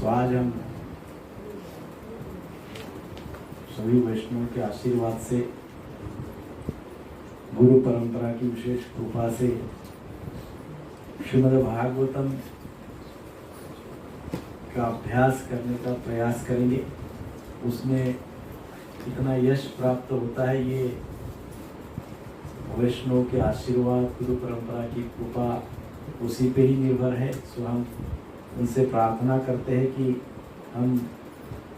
तो आज हम सभी वैष्णव के आशीर्वाद से, गुरु परंपरा की विशेष कृपा से श्रीमद् भागवतम का अभ्यास करने का प्रयास करेंगे। उसमें इतना यश प्राप्त होता है, ये वैष्णव के आशीर्वाद, गुरु परंपरा की कृपा उसी पे ही निर्भर है। सो हम उनसे प्रार्थना करते हैं कि हम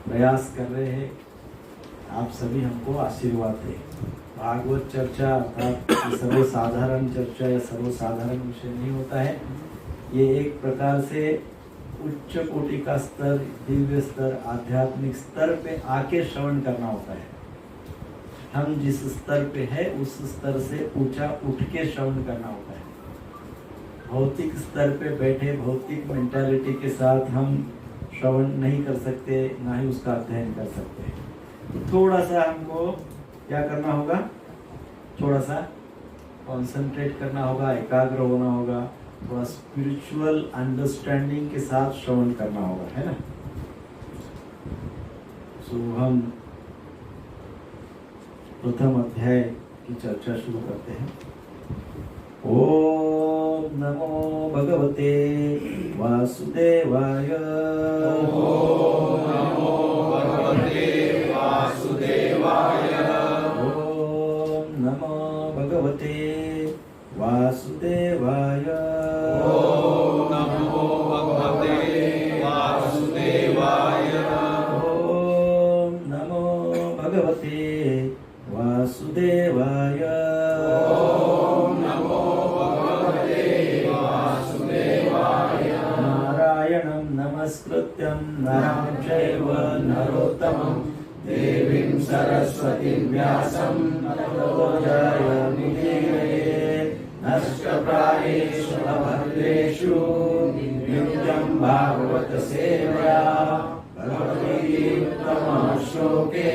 प्रयास कर रहे हैं, आप सभी हमको आशीर्वाद दें। भागवत चर्चा अर्थात सर्वसाधारण चर्चा या सर्वसाधारण विषय नहीं होता है। ये एक प्रकार से उच्च कोटि का स्तर, दिव्य स्तर, आध्यात्मिक स्तर पे आके श्रवण करना होता है। हम जिस स्तर पे है उस स्तर से ऊंचा उठ के श्रवण करना होता है। भौतिक स्तर पे बैठे भौतिक मेंटालिटी के साथ हम श्रवण नहीं कर सकते, ना ही उसका अध्ययन कर सकते। थोड़ा सा हमको क्या करना होगा, थोड़ा सा कॉन्सेंट्रेट करना होगा, एकाग्र होना होगा, थोड़ा स्पिरिचुअल अंडरस्टैंडिंग के साथ श्रवण करना होगा, है ना। सो हम प्रथम अध्याय की चर्चा शुरू करते हैं। ओम नमो भगवते वासुदेवाय। ओम नमो भगवते वासुदेवाय। ओम नमो भगवते वासुदेवाय। ओम नमो भगवते वासुदेवाय। ओम नमो भगवते वासुदेवाय। ओम नमो भगवते वासुदेवाय। नारायणं नमस्कृत्यं नरं चैव नरोत्तमं देवीं सरस्वतीं व्यासं ततो जयमुदीरये। नष्टप्रायेषु अभद्रेषु नित्यं भागवत सेवया भगवतीत्तमः श्लोके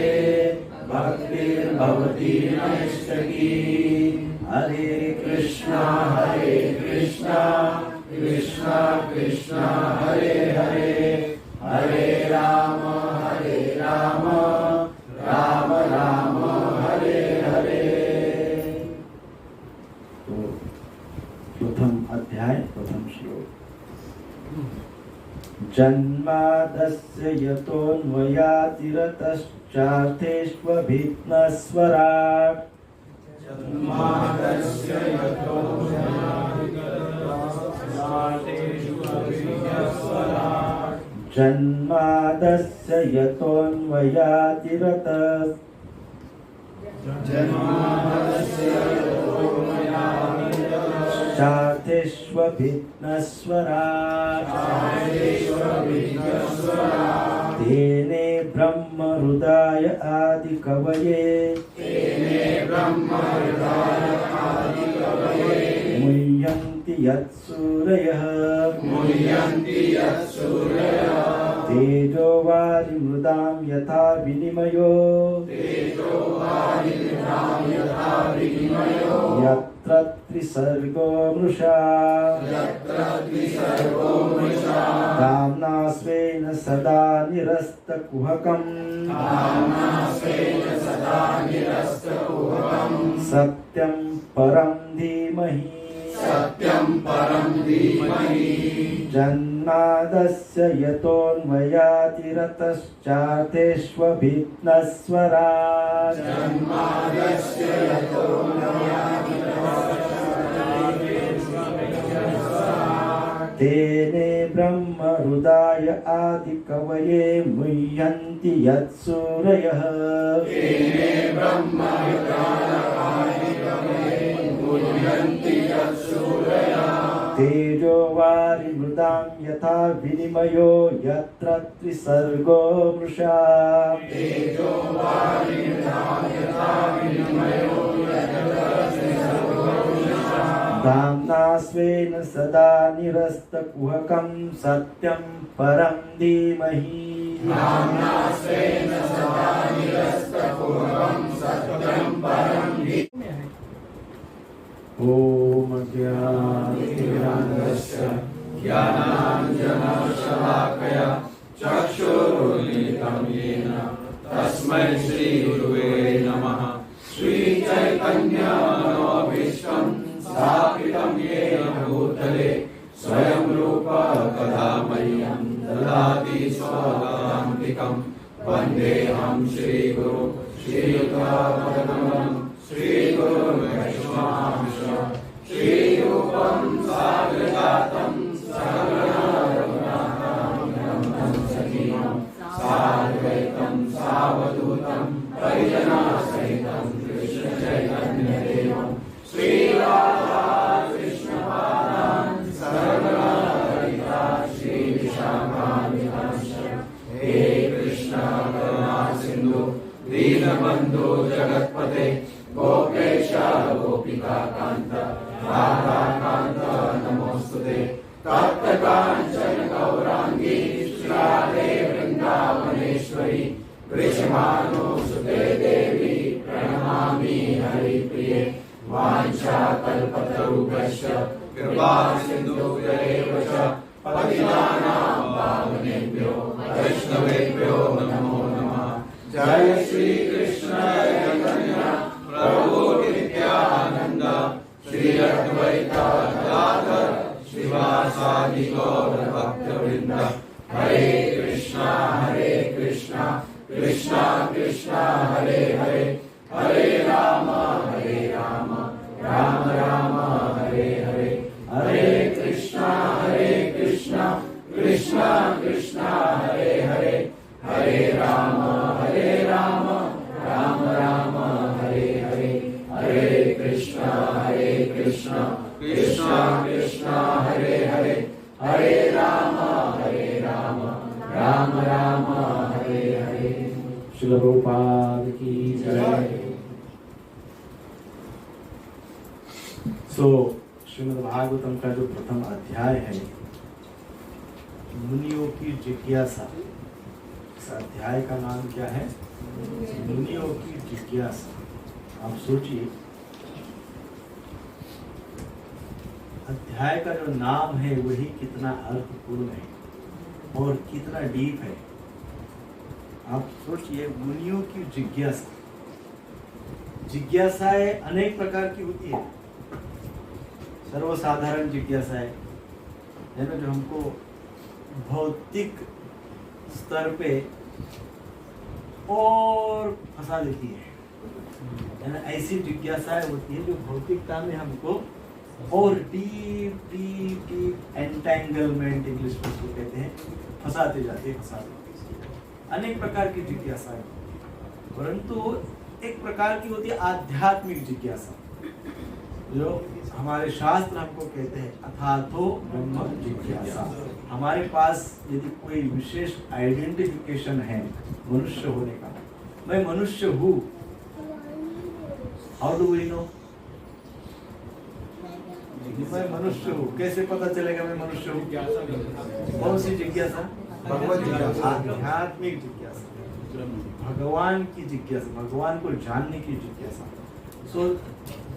भक्तिर्भवति नैष्ठिकी। हरे कृष्णा कृष्णा कृष्णा हरे हरे, हरे राम राम राम हरे हरे। तो प्रथम अध्याय, प्रथम श्लोक। जन्मादस्य यतोऽन्वयातिरतश्चार्थेष्वभिघ्नस्वराट्। जन्मादस्य जन्मादस्य यतोऽन्वयातिरतश्चार्थेष्वभिघ्नस्वराट्। तेने ब्रह्म हृदय आदि कवये मुह्यन्ति यत्सूरयः तेजो वारिमृदां यथा विनिमयो यत्र त्रिसर्गो मृषा कामना स्वेन सदा निरस्तकुहकम् सत्यं परं धीमहि। जन्मादस्य यतोऽन्वयातिरतश्चार्थेष्वभिघ्नस्वराट्। तेने ब्रह्म हृदय आदि कवये मुह्यन्ति यत्सूरयः तेजो वारिमृदां यथा विनिमयो यत्र त्रिसर्गो मृषा धाम्ना स्वेन सदा निरस्तकुहकं सत्यं परं धीमहि। ओम ज्ञानतिमिरान्धस्य ज्ञानाञ्जनशलाकया ददाति स्वदान्तिकं वन्देऽहं श्रीगुरु श्रीयुतापदकमलं श्रीगुरुर्वैष्णवांश श्रीरूपं साग्रजातं सहगणा रघुनाथान्वितं सजीवं साद्वैतं सावधूतं परिजनसहितं कृष्णचैतन्यदेवं श्रीराधा कृष्णपादान् सहगणा ललिता श्रीविशाखान्वितांश्च हे कृष्ण करुणा सिन्धु दीनबन्धो जगत्पते गोपेश गोपिका कान्त राधा कान्त नमोस्तुते तप्त काञ्चन गौराङ्गी श्रीराधे वृन्दावनेश्वरी वृषभानुसुते देवी प्रणमामि हरिप्रिये वाञ्छाकल्पतरुभ्यश्च कृपा सिन्धुभ्यैव च पतितानां पावनेभ्यो वैष्णवेभ्यो नमो नमः। जय श्री कृष्ण चैतन्य प्रभु नित्यानंद श्री अद्वैत गदाधर श्रीवासादि गौर भक्तवृंद हरे कृष्णा कृष्णा कृष्णा हरे हरे हरे राम राम राम हरे हरे हरे कृष्णा कृष्णा कृष्णा हरे हरे हरे राम राम राम हरे हरे हरे कृष्णा कृष्णा कृष्णा हरे हरे हरे राम राम राम हरे हरे। श्रील प्रभुपाद की जय। श्रीमद् भागवतम का जो प्रथम अध्याय है मुनियों की जिज्ञासा, इस अध्याय का नाम क्या है? मुनियों की जिज्ञासा। आप सोचिए अध्याय का जो नाम है वही कितना अर्थपूर्ण है और कितना डीप है। आप सोचिए मुनियों की जिज्ञासा। जिज्ञासाएं अनेक प्रकार की होती है। सर्वसाधारण जिज्ञासा है ना, जो हमको भौतिक स्तर पे और फंसा देती है ना। ऐसी जिज्ञासाएं होती है जो भौतिकता में हमको और डीप एंटेंगलमेंट इंग्लिश में उसको कहते हैं, फंसाते जाते हैं। अनेक प्रकार की जिज्ञासाएं, परंतु एक प्रकार की होती है आध्यात्मिक जिज्ञासा, जो हमारे शास्त्र हमको कहते हैं अथातो ब्रह्म जिज्ञासा। हमारे पास यदि कोई विशेष आइडेंटिफिकेशन है मनुष्य होने का, मैं मनुष्य हूँ, हाउ डू वी नो? मैं मनुष्य हूँ, कैसे पता चलेगा मैं मनुष्य हूँ? कौन सी जिज्ञासा? आध्यात्मिक जिज्ञासा, भगवान की जिज्ञासा, भगवान को जानने की जिज्ञासा। सो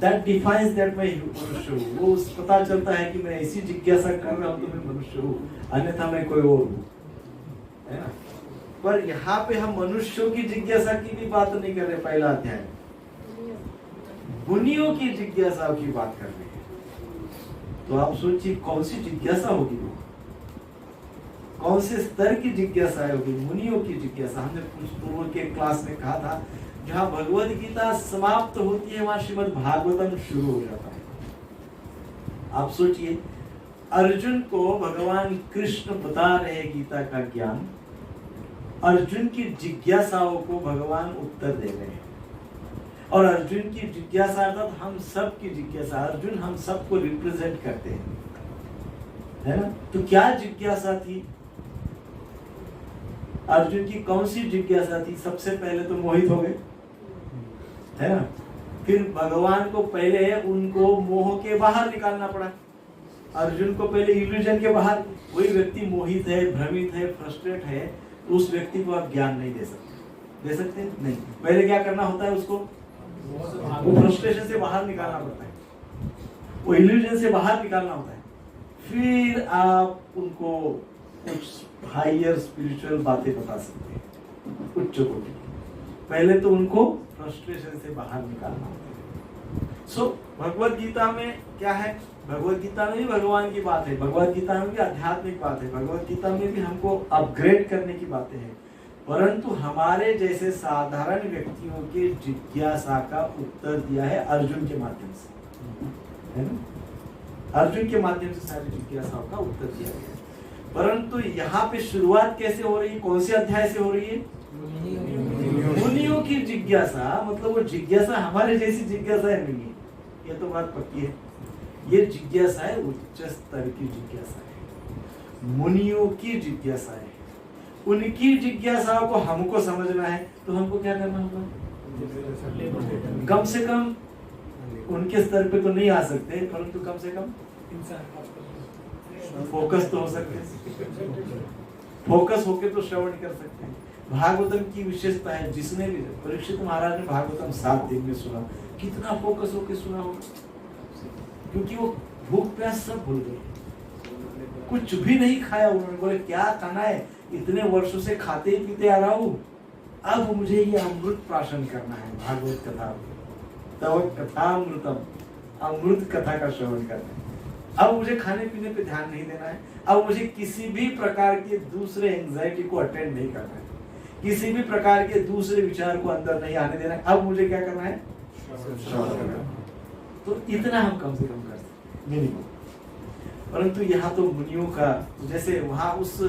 दैट डिफाइंस दैट मैं मनुष्य हूँ। वो पता चलता है कि मैं ऐसी जिज्ञासा कर रहा हूँ तो मैं मनुष्य हूँ, अन्यथा मैं कोई और हूँ, है ना। पर यहाँ पे हम मनुष्यों की जिज्ञासा की भी बात नहीं कर रहे। पहला अध्याय मुनियों की जिज्ञासा की बात कर रहे हैं। तो आप सोचिए कौन सी जिज्ञासा होगी, वो कौन से स्तर की जिज्ञासा होगी? मुनियों की जिज्ञासा। हमने कुछ पूर्व के क्लास में कहा था, जहाँ भगवद गीता समाप्त होती है वहां श्रीमद् भागवतम शुरू हो जाता है। आप सोचिए अर्जुन को भगवान कृष्ण बता रहे गीता का ज्ञान, अर्जुन की जिज्ञासाओं को भगवान उत्तर दे रहे हैं। और अर्जुन की जिज्ञासा अर्थात हम सब की जिज्ञासा, अर्जुन हम सबको रिप्रेजेंट करते हैं, है ना। तो क्या जिज्ञासा थी अर्जुन की? कौन सी जिज्ञासा थी? सबसे पहले तो मोहित हो गए, है ना। फिर भगवान को पहले उनको मोह के बाहर निकालना पड़ा। अर्जुन को पहले इल्यूजन के बाहर, वही व्यक्ति मोहित है, भ्रमित है, फ्रस्ट्रेट है, तो उस व्यक्ति को आप ज्ञान नहीं दे सकते। दे सकते नहीं। पहले क्या करना होता है? उसको वो फ्रस्ट्रेशन से बाहर निकालना पड़ता है, वो इल्यूजन से बाहर निकालना होता है। फिर आप उनको कुछ हायर स्पिरिचुअल बातें बता सकते हैं, उच्च कोटि। पहले तो उनको फ्रस्ट्रेशन से बाहर निकालना होता है। सो भगवत गीता में क्या है, भगवत गीता में भी भगवान की बात है, भगवत गीता में भी आध्यात्मिक बात है, भगवत गीता में भी हमको अपग्रेड करने की बातें हैं, परंतु हमारे जैसे साधारण व्यक्तियों के जिज्ञासा का उत्तर दिया है अर्जुन के माध्यम से, है ना? अर्जुन के माध्यम से सारी जिज्ञासाओं का उत्तर दिया गया है। परंतु यहाँ पे शुरुआत कैसे हो रही है, कौन से अध्याय से हो रही है? मुनियों की जिज्ञासा, मतलब वो जिज्ञासा हमारे जैसी जिज्ञासा नहीं है, ये तो बात पक्की है। ये जिज्ञासा है उच्च स्तर की जिज्ञासा है, मुनियों की जिज्ञासा है। उनकी जिज्ञासाओं को हमको समझना है तो हमको क्या करना होगा? कम से कम उनके स्तर पे तो नहीं आ सकते, परंतु कम से कम फोकस तो हो सकते हैं, फोकस होके तो श्रवण कर सकते हैं। भागवतम की विशेषता है, जिसने भी परीक्षित महाराज ने भागवतम 7 दिन में सुना, कितना फोकस होके सुना होगा, क्योंकि वो भूख प्यास सब भूल गए, कुछ भी नहीं खाया उन्होंने। बोले क्या खाना है, इतने वर्षों से खाते ही पीते आ रहा हूँ, अब मुझे ये अमृत प्राशन करना है, भागवत कथा, तव कथामृतम, अमृत कथा का श्रवण करना है। अब मुझे खाने पीने पे ध्यान नहीं देना है, अब मुझे किसी भी प्रकार के दूसरे एंजाइटी को अटेंड नहीं करना है, किसी भी प्रकार के दूसरे विचार को अंदर नहीं आने देना है। अब मुझे क्या करना है? श्रवण करना है। तो इतना हम कम से कम कर सकते मिनिमम। परंतु यहाँ तो मुनियों का, जैसे वहां उस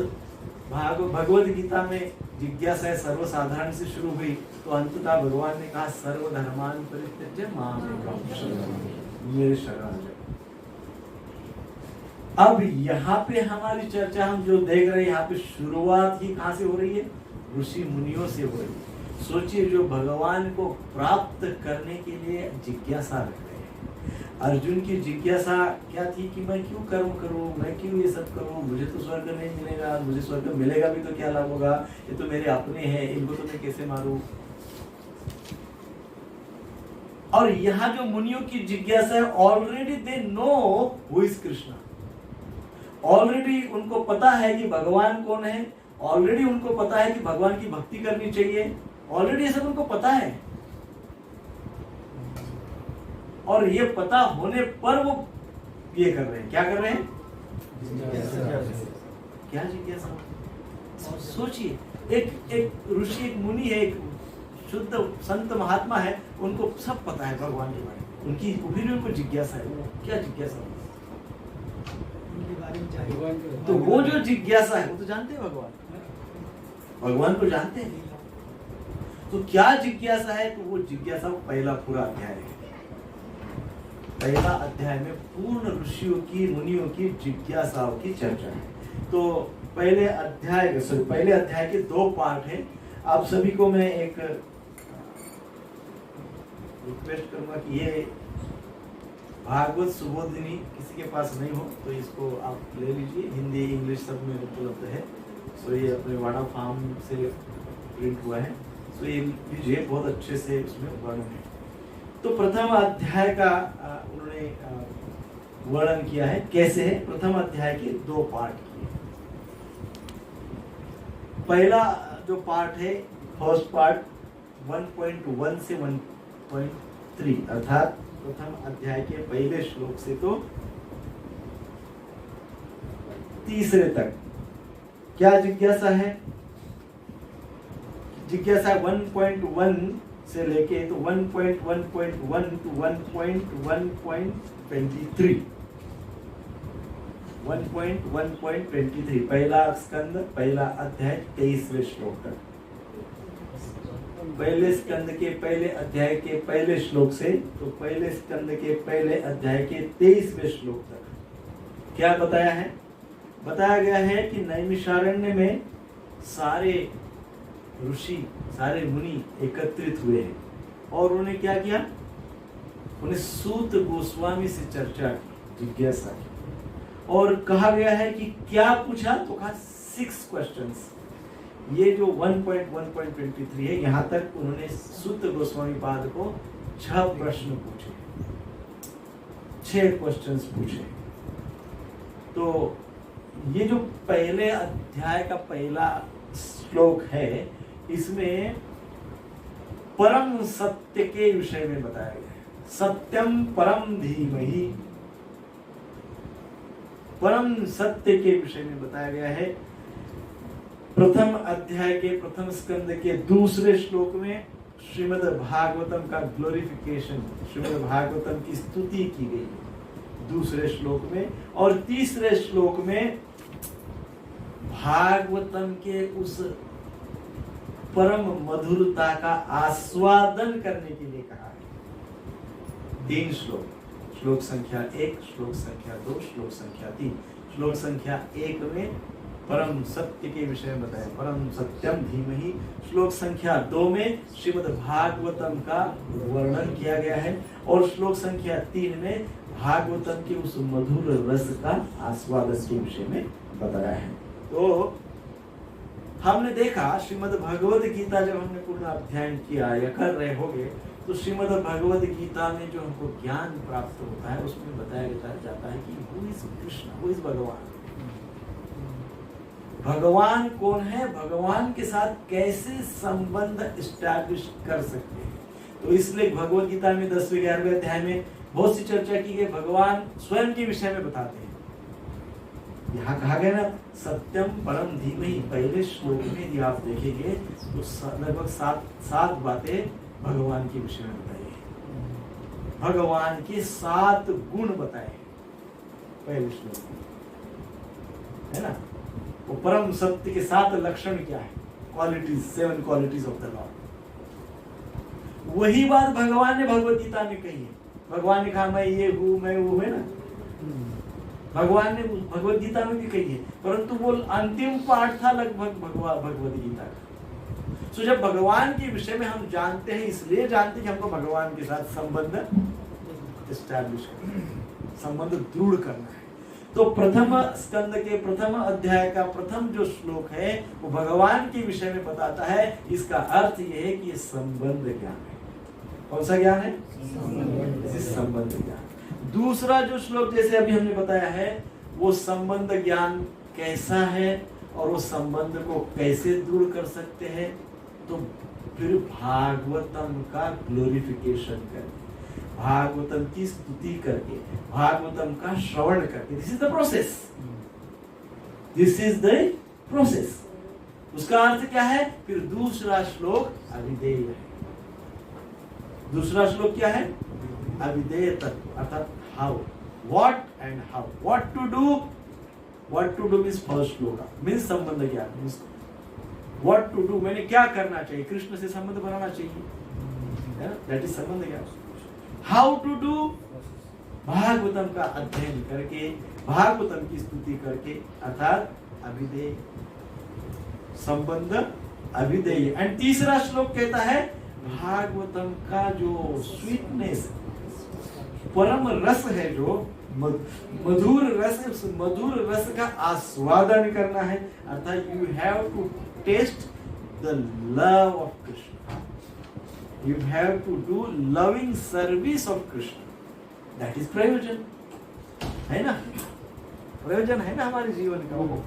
भगवद गीता में जिज्ञासा सर्वसाधारण से शुरू हुई, तो अंततः भगवान ने कहा सर्वधर्मान परित्यज्य मां मेरे शरण आ जाओ। अब यहाँ पे हमारी चर्चा हम जो देख रहे हैं, यहाँ पे शुरुआत ही कहाँ से हो रही है? ऋषि मुनियों से हो रही है। सोचिए, जो भगवान को प्राप्त करने के लिए जिज्ञासा रख रहे हैं। अर्जुन की जिज्ञासा क्या थी कि मैं क्यों कर्म करूं, मैं क्यों ये सब करूं, मुझे तो स्वर्ग नहीं मिलेगा, मुझे स्वर्ग मिलेगा भी तो क्या लाभ होगा, ये तो मेरे अपने हैं, इनको तो मैं कैसे मारूं। और यहाँ जो मुनियों की जिज्ञासा है, already they know who is Krishna, already उनको पता है कि भगवान कौन है, ऑलरेडी उनको पता है कि भगवान की भक्ति करनी चाहिए, ऑलरेडी ये सब उनको पता है। और ये पता होने पर वो ये कर रहे हैं, क्या कर रहे हैं? क्या जिज्ञासा? सोचिए, एक ऋषि, एक मुनि है, एक शुद्ध संत महात्मा है, उनको सब पता है भगवान के बारे में, उनकी भी उनको जिज्ञासा है। क्या जिज्ञासा? तो वो जो जिज्ञासा है वो तो जानते हैं भगवान को जानते हैं। तो क्या जिज्ञासा है? तो वो जिज्ञासा पहला पूरा अध्याय है। पहला अध्याय में पूर्ण ऋषियों की, मुनियों की जिज्ञासाओं की चर्चा है। तो पहले अध्याय के 2 पार्ट है। आप सभी को मैं एक रिक्वेस्ट करूंगा कि ये भागवत सुबोधिनी किसी के पास नहीं हो तो इसको आप ले लीजिए, हिंदी इंग्लिश सब में उपलब्ध है। सो ये अपने वाड़ा फार्म से प्रिंट हुआ है, सो ये लीजिए, बहुत अच्छे से उसमें वर्णन है। तो प्रथम अध्याय का उन्होंने वर्णन किया है। कैसे है? प्रथम अध्याय के 2 पार्ट किए। पहला जो पार्ट है, फर्स्ट पार्ट 1.1 से 1.3, अर्थात प्रथम अध्याय के पहले श्लोक से तो तीसरे तक क्या जिज्ञासा है? जिज्ञासा 1.1 से लेके तो 1.1.1 to 1.1.23, 1.1.23 पहला स्कंद, पहला अध्याय 23वें श्लोक तक। पहले स्कंद के पहले अध्याय के पहले श्लोक से तो पहले स्कंद के पहले अध्याय के 23वें श्लोक तक क्या बताया है? बताया गया है कि नैमिषारण्य में सारे ऋषि, सारे मुनि एकत्रित हुए हैं और उन्होंने क्या किया? उन्हें सूत गोस्वामी से चर्चा की, जिज्ञासा की, और कहा गया है कि क्या पूछा? तो कहा 6 क्वेश्चंस। ये जो 1.1.23 है, यहाँ तक उन्होंने सूत गोस्वामी पाद को 6 प्रश्न पूछे, 6 क्वेश्चंस पूछे। तो ये जो पहले अध्याय का पहला श्लोक है, इसमें परम सत्य के विषय में बताया गया है। सत्यम परम धीमहि, परम सत्य के विषय में बताया गया है। प्रथम अध्याय के प्रथम स्कंद के दूसरे श्लोक में श्रीमद् भागवतम का ग्लोरिफिकेशन, श्रीमद् भागवतम की स्तुति की गई है दूसरे श्लोक में, और तीसरे श्लोक में भागवतम के उस परम मधुरता का आस्वादन करने के लिए कहा है। 3 श्लोक, श्लोक संख्या 1, श्लोक संख्या 2, श्लोक संख्या 3। श्लोक संख्या 1 में परम सत्य के विषय में बताया, परम सत्यम धीमहि। श्लोक संख्या 2 में श्रीमद् भागवतम का वर्णन किया गया है, और श्लोक संख्या 3 में भागवतम के उस मधुर रस का आस्वादन के विषय में बताया है। तो हमने देखा श्रीमद् भगवद गीता जब हमने पूर्ण अध्ययन किया या कर रहे होंगे, तो श्रीमद् भगवद गीता में जो हमको ज्ञान प्राप्त होता है उसमें बताया जाता है कि who is Krishna, who is भगवान। भगवान कौन है, भगवान के साथ कैसे संबंध एस्टैब्लिश कर सकते हैं। तो इसलिए भगवद गीता में 10वें 11वें अध्याय में बहुत सी चर्चा की गई, भगवान स्वयं के विषय में बताते हैं। यहाँ कहा गया ना सत्यम परम धीमहि, पहले श्लोक में यदि आप देखेंगे तो लगभग 7 बातें भगवान के विषय में बताई है। भगवान के 7 गुण बताए पहले श्लोक में, है ना। वो परम सत्य के 7 लक्षण क्या है, qualities, 7 qualities of the Lord. वही बात भगवान ने भगवद गीता में कही है। भगवान ने कहा मैं ये हूं, मैं वो, है ना। भगवान ने भगवद गीता में भी कही है, परंतु वो अंतिम पाठ था लगभग भगवद गीता का। तो जब भगवान के विषय में हम जानते हैं, इसलिए जानते हैं कि हमको भगवान के साथ संबंध एस्टैब्लिश करना है, संबंध दृढ़ करना है। तो प्रथम स्कंद के प्रथम अध्याय का प्रथम जो श्लोक है वो भगवान के विषय में बताता है। इसका अर्थ यह है कि ये संबंध ज्ञान है। कौन सा ज्ञान है? संबंध ज्ञान। दूसरा जो श्लोक जैसे अभी हमने बताया है वो संबंध ज्ञान कैसा है और वो संबंध को कैसे दूर कर सकते हैं, तो फिर भागवतम का ग्लोरिफिकेशन करके, भागवतम की स्तुति करके, भागवतम का श्रवण करके। This is the process, this is the process. उसका अर्थ क्या है? फिर दूसरा श्लोक अविधेय है। दूसरा श्लोक क्या है? अविधेय तत्व, अर्थात how, what and how, what to do. What to do means first shloka, means संबंध ज्ञान, मीन्स व्हाट टू डू, मैंने क्या करना चाहिए, कृष्ण से संबंध बनाना चाहिए, दैट इज संबंध ज्ञान। हाउ टू डू, भागवतम का अध्ययन करके, भागवतम की स्तुति करके, अर्थात अभिधेय, संबंध अभिधेय। एंड तीसरा श्लोक कहता है भागवतम का जो स्वीटनेस, परम रस है, जो मधुर रस, उस मधुर रस का आस्वादन करना है। अर्थात you have to taste the love of Krishna, you have to do loving service of Krishna. That is प्रयोजन, है ना, प्रयोजन है ना हमारे जीवन का।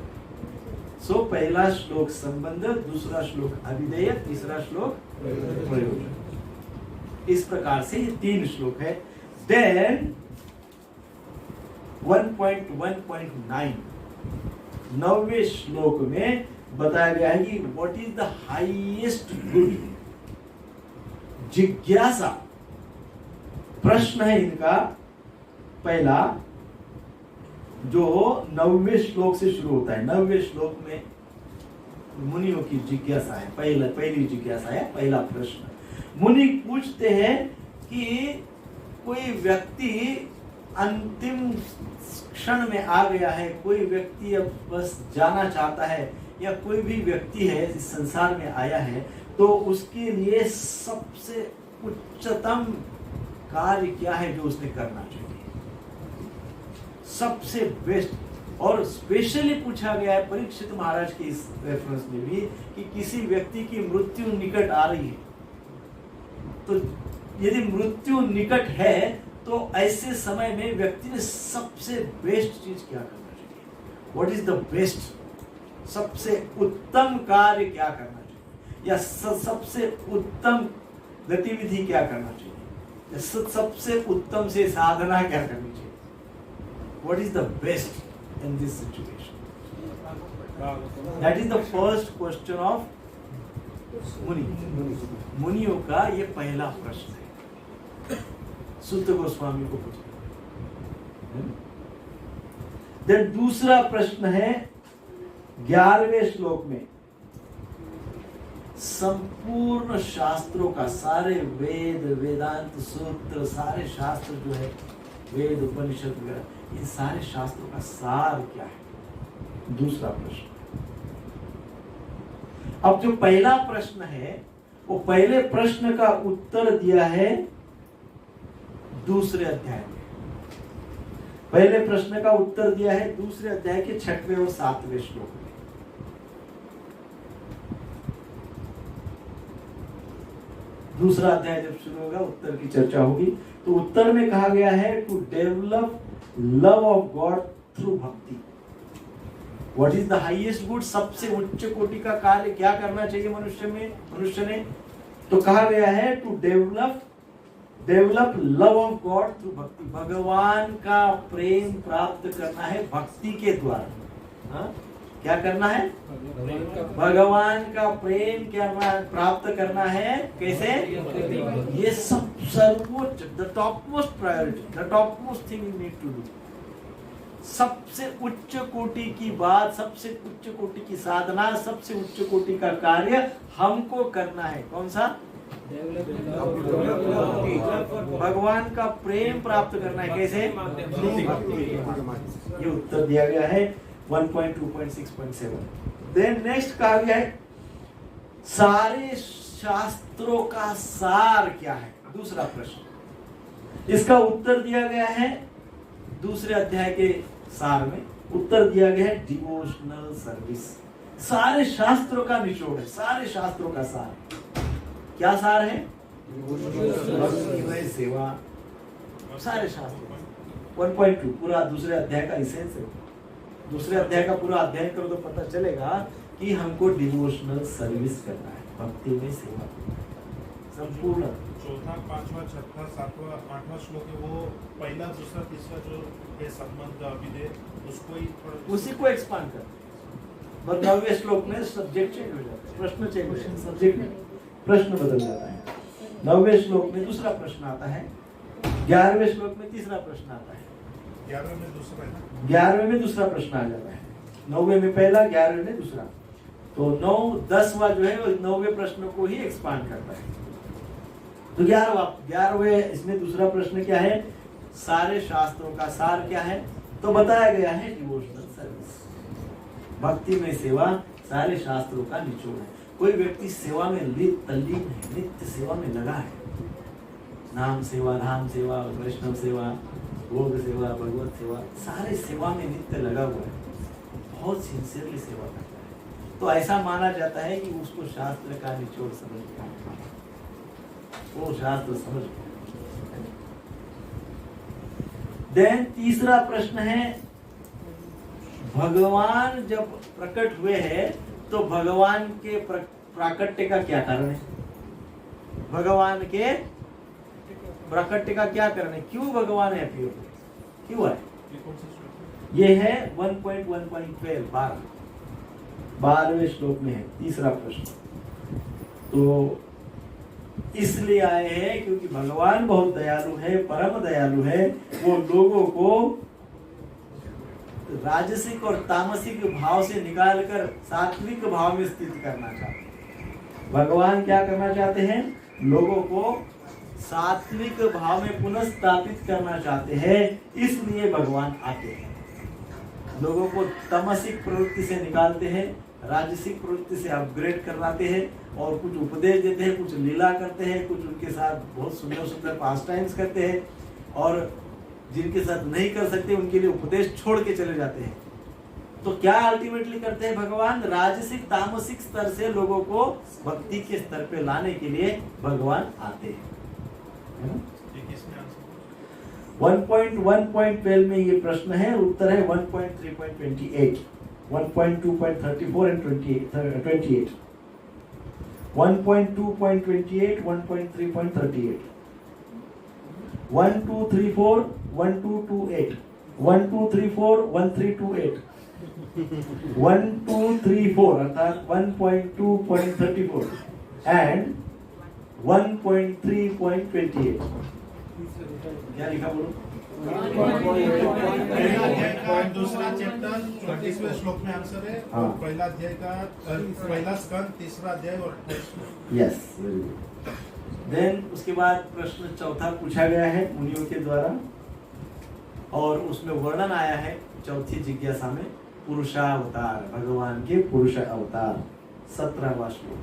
सो पहला श्लोक संबंध, दूसरा श्लोक अभिधेय, तीसरा श्लोक प्रयोजन। इस प्रकार से ये 3 श्लोक है। देन 1.1.9 9वें श्लोक में बताया गया है कि what is the highest good, जिज्ञासा। प्रश्न है इनका पहला, जो 9वें श्लोक से शुरू होता है। 9वें श्लोक में मुनियों की जिज्ञासा है, पहली जिज्ञासा है, पहला प्रश्न। मुनि पूछते हैं कि कोई व्यक्ति अंतिम क्षण में आ गया है, कोई व्यक्ति अब बस जाना चाहता है, या कोई भी व्यक्ति है इस संसार में आया है, तो उसके लिए सबसे उच्चतम कार्य क्या है जो उसने करना चाहिए, सबसे बेस्ट। और स्पेशली पूछा गया है परीक्षित महाराज के इस रेफरेंस में भी कि किसी व्यक्ति की मृत्यु निकट आ रही है, तो यदि मृत्यु निकट है तो ऐसे समय में व्यक्ति ने सबसे बेस्ट चीज क्या करना चाहिए, व्हाट इज द बेस्ट, सबसे उत्तम कार्य क्या करना चाहिए, या सबसे उत्तम गतिविधि क्या करना चाहिए। सबसे उत्तम से साधना क्या करनी चाहिए? What is the best in this situation? That is the first question of मुनि। मुनियों का ये पहला प्रश्न है, सुत गोस्वामी को पूछा। देन दूसरा प्रश्न है 11वें श्लोक में, संपूर्ण शास्त्रों का, सारे वेद, वेदांत सूत्र, सारे शास्त्र जो है, वेद उपनिषद वगैरह, इन सारे शास्त्रों का सार क्या है? दूसरा प्रश्न। अब जो पहला प्रश्न है, वो पहले प्रश्न का उत्तर दिया है दूसरे अध्याय में। पहले प्रश्न का उत्तर दिया है दूसरे अध्याय के 6वें और 7वें श्लोक में। दूसरा अध्याय जब शुरू होगा, उत्तर की चर्चा होगी। तो उत्तर में कहा गया है to develop love of God through bhakti. What is the highest good? सबसे उच्च कोटि का कार्य क्या करना चाहिए मनुष्य ने? तो कहा गया है to develop love of God through bhakti. भगवान का प्रेम प्राप्त करना है भक्ति के द्वारा। हाँ? क्या करना है? भगवान का प्रेम प्राप्त करना है। कैसे? ये सब सर्वोच्च, the top most priority, the top most thing you need to do. सबसे उच्च कोटि की बात, सबसे उच्च कोटि की साधना, सबसे उच्च कोटि का कार्य हमको करना है। कौन सा? भगवान का प्रेम प्राप्त करना है। कैसे? ये उत्तर दिया गया है 1.2.6.7। देन नेक्स्ट कहा गया है सारे शास्त्रों का सार क्या है? दूसरा प्रश्न। इसका उत्तर दिया गया है दूसरे अध्याय के सार में। उत्तर दिया गया है डिवोशनल सर्विस। सारे शास्त्रों का निचोड़ है, सारे शास्त्रों का सार। क्या सार है? भक्तिमय सेवा। सारे शास्त्र 1.2 पूरा दूसरे अध्याय का इसेंस है। दूसरे अध्याय का पूरा अध्ययन करो तो पता चलेगा कि हमको डिवोशनल सर्विस करना है, भक्ति में सेवा संपूर्ण। चौथा, पांचवा, छठा, सातवां, आठवां श्लोक है, वो पहला, दूसरा, तीसरा जो है संबंध अभिधेय, उसको ही थोड़ा उसी को एक्सपांड कर। 9वें श्लोक में सब्जेक्ट चेंज हो जाता है, प्रश्न चेंज हो जाता है, सब्जेक्ट में प्रश्न बदल जाता है। 9वें श्लोक में दूसरा प्रश्न आता है, 11वें श्लोक में तीसरा प्रश्न आता है, 11वें में दूसरा है ना, 11वें में दूसरा प्रश्न आ जाता है। 9वें में पहला, 11वें में दूसरा। तो 9, 10वां जो है वो 9वें प्रश्न को ही एक्सपांड करता है। तो 11वें इसमें दूसरा प्रश्न क्या है? सारे शास्त्रों का सार क्या है? तो बताया गया है डिवोशनल सर्विस, भक्ति में सेवा सारे शास्त्रों का निचोड़ है। कोई व्यक्ति सेवा में तल्लीन है, नित्य सेवा में लगा है, नाम सेवा, धाम सेवा, वैष्णव सेवा, भोग सेवा, भगवत सेवा, सारे सेवा में नित्य लगा हुआ है, बहुत सिंसियरली सेवा करता है, तो ऐसा माना जाता है कि उसको शास्त्र का निचोड़ समझ गया, वो शास्त्र समझ गया। देन तीसरा प्रश्न है, भगवान जब प्रकट हुए हैं तो भगवान के प्राकट्य का क्या कारण है? भगवान के प्राकट्य का क्या कारण है? क्यों भगवान है? क्यों है? ये है 1.1.12 12वें श्लोक में है तीसरा प्रश्न। तो इसलिए आए हैं क्योंकि भगवान बहुत दयालु है, परम दयालु है। वो लोगों को राजसिक और तामसिक भाव से निकालकर सात्विक भाव में स्थित करना चाहते हैं। भगवान क्या करना चाहते हैं? लोगों को सात्विक भाव में पुनः स्थापित करना चाहते हैं, इसलिए भगवान आते हैं। लोगों को तामसिक प्रवृत्ति से निकालते हैं, राजसिक प्रवृत्ति से अपग्रेड करवाते हैं और कुछ उपदेश देते हैं, कुछ लीला करते हैं, कुछ उनके साथ बहुत सुंदर सुंदर पास टाइम्स करते हैं, और जिनके साथ नहीं कर सकते उनके लिए उपदेश छोड़ के चले जाते हैं। तो क्या अल्टीमेटली करते हैं भगवान? राजसिक तामसिक स्तर से लोगों को भक्ति के स्तर पे लाने के लिए भगवान आते हैं। 1.1.12 में ये प्रश्न है, उत्तर है 1.3.28, 1.2.34 and 28, 1.2.28, 1.3.38। 1 2 3 4 1 2 2 8 1 2 3 4 1 3 2 8 1 2 3 4 अर्थात 1.2.34 and 1.3.28 क्या लिखा बोलो? पहला अध्याय का दूसरा चैप्टर 34वें श्लोक में आंसर है। हाँ। और पहला अध्याय का पहला स्कंद, तीसरा अध्याय और 28 श्लोक। Yes, very good. देन उसके बाद प्रश्न चौथा पूछा गया है मुनियों के द्वारा और उसमें वर्णन आया है चौथी जिज्ञासा में पुरुषावतार, भगवान के पुरुष अवतार, 17वां श्लोक।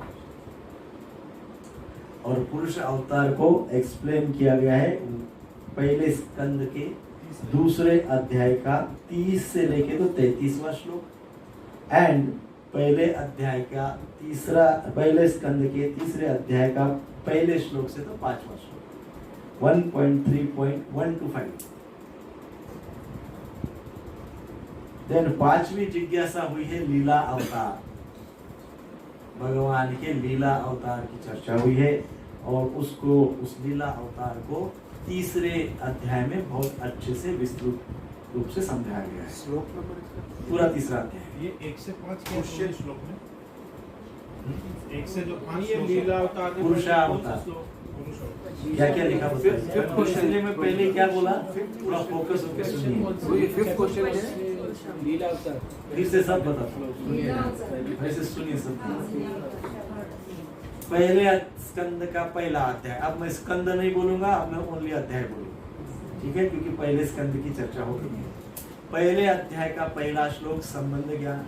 और पुरुष अवतार को एक्सप्लेन किया गया है पहले स्कंद के दूसरे अध्याय का 30 से लेके तो 33वां श्लोक एंड पहले अध्याय का पहले स्कंद के तीसरे अध्याय का पहले श्लोक से तो 5वां श्लोक 1.3.125। देन 5वीं जिज्ञासा हुई है लीला अवतार, भगवान के लीला अवतार की चर्चा हुई है और उसको उस लीला अवतार को तीसरे अध्याय में बहुत अच्छे से विस्तृत रूप से समझाया गया है। श्लोक नंबर इसका पूरा तीसरा अध्याय ये 1 से 5 के क्वेश्चन श्लोक में 1 से जो 5 ये लीला अवतार ने पुरुषावतार। पुरुष क्या क्या लिखा Fifth बताइए? question। इसलिए मैं पहले क्या बोला पूरा फोकस होकर सुनिए, ये 5th क्वेश्चन है लीला अवतार। फिर से सब बताता हूँ, वैसे सुनिए सब। पहले स्कंद का पहला अध्याय, अब मैं स्कंद नहीं बोलूंगा, अब मैं ओनली अध्याय बोलूंगा, ठीक है, क्योंकि पहले स्कंद की चर्चा हो गई है। पहले अध्याय का पहला श्लोक संबंध ज्ञान,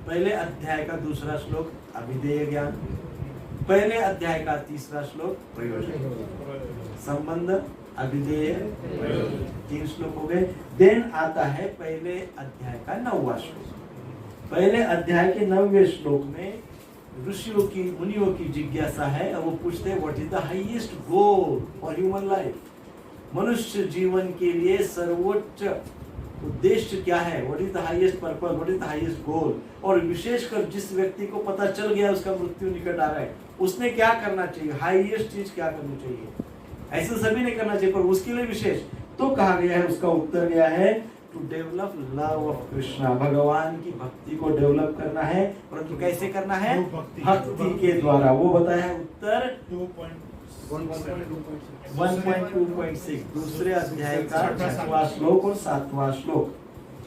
पहले अध्याय का दूसरा श्लोक अभिधेय ज्ञान, पहले अध्याय का तीसरा श्लोक प्रयोजन, संबंध अभिधेय 3 श्लोक हो गए। देन आता है पहले अध्याय का 9वां श्लोक। पहले अध्याय के 9वें श्लोक में ऋषियों की मुनियों की जिज्ञासा है और वो पूछते हैं what is the highest goal for human life, मनुष्य जीवन के लिए सर्वोच्च उद्देश्य क्या है, what is the highest purpose, what is the highest goal. और विशेषकर जिस व्यक्ति को पता चल गया उसका मृत्यु निकट आ रहा है, उसने क्या करना चाहिए, हाईएस्ट चीज क्या करनी चाहिए। ऐसा सभी नहीं करना चाहिए पर उसके लिए विशेष तो कहा गया है, उसका उत्तर गया है to develop love of Krishna, भगवान की भक्ति को डेवलप करना है, परंतु कैसे करना है, भक्ति के द्वारा। वो बताया है उत्तर 1.2.6 दूसरे अध्याय का 6वां श्लोक और 7वां श्लोक।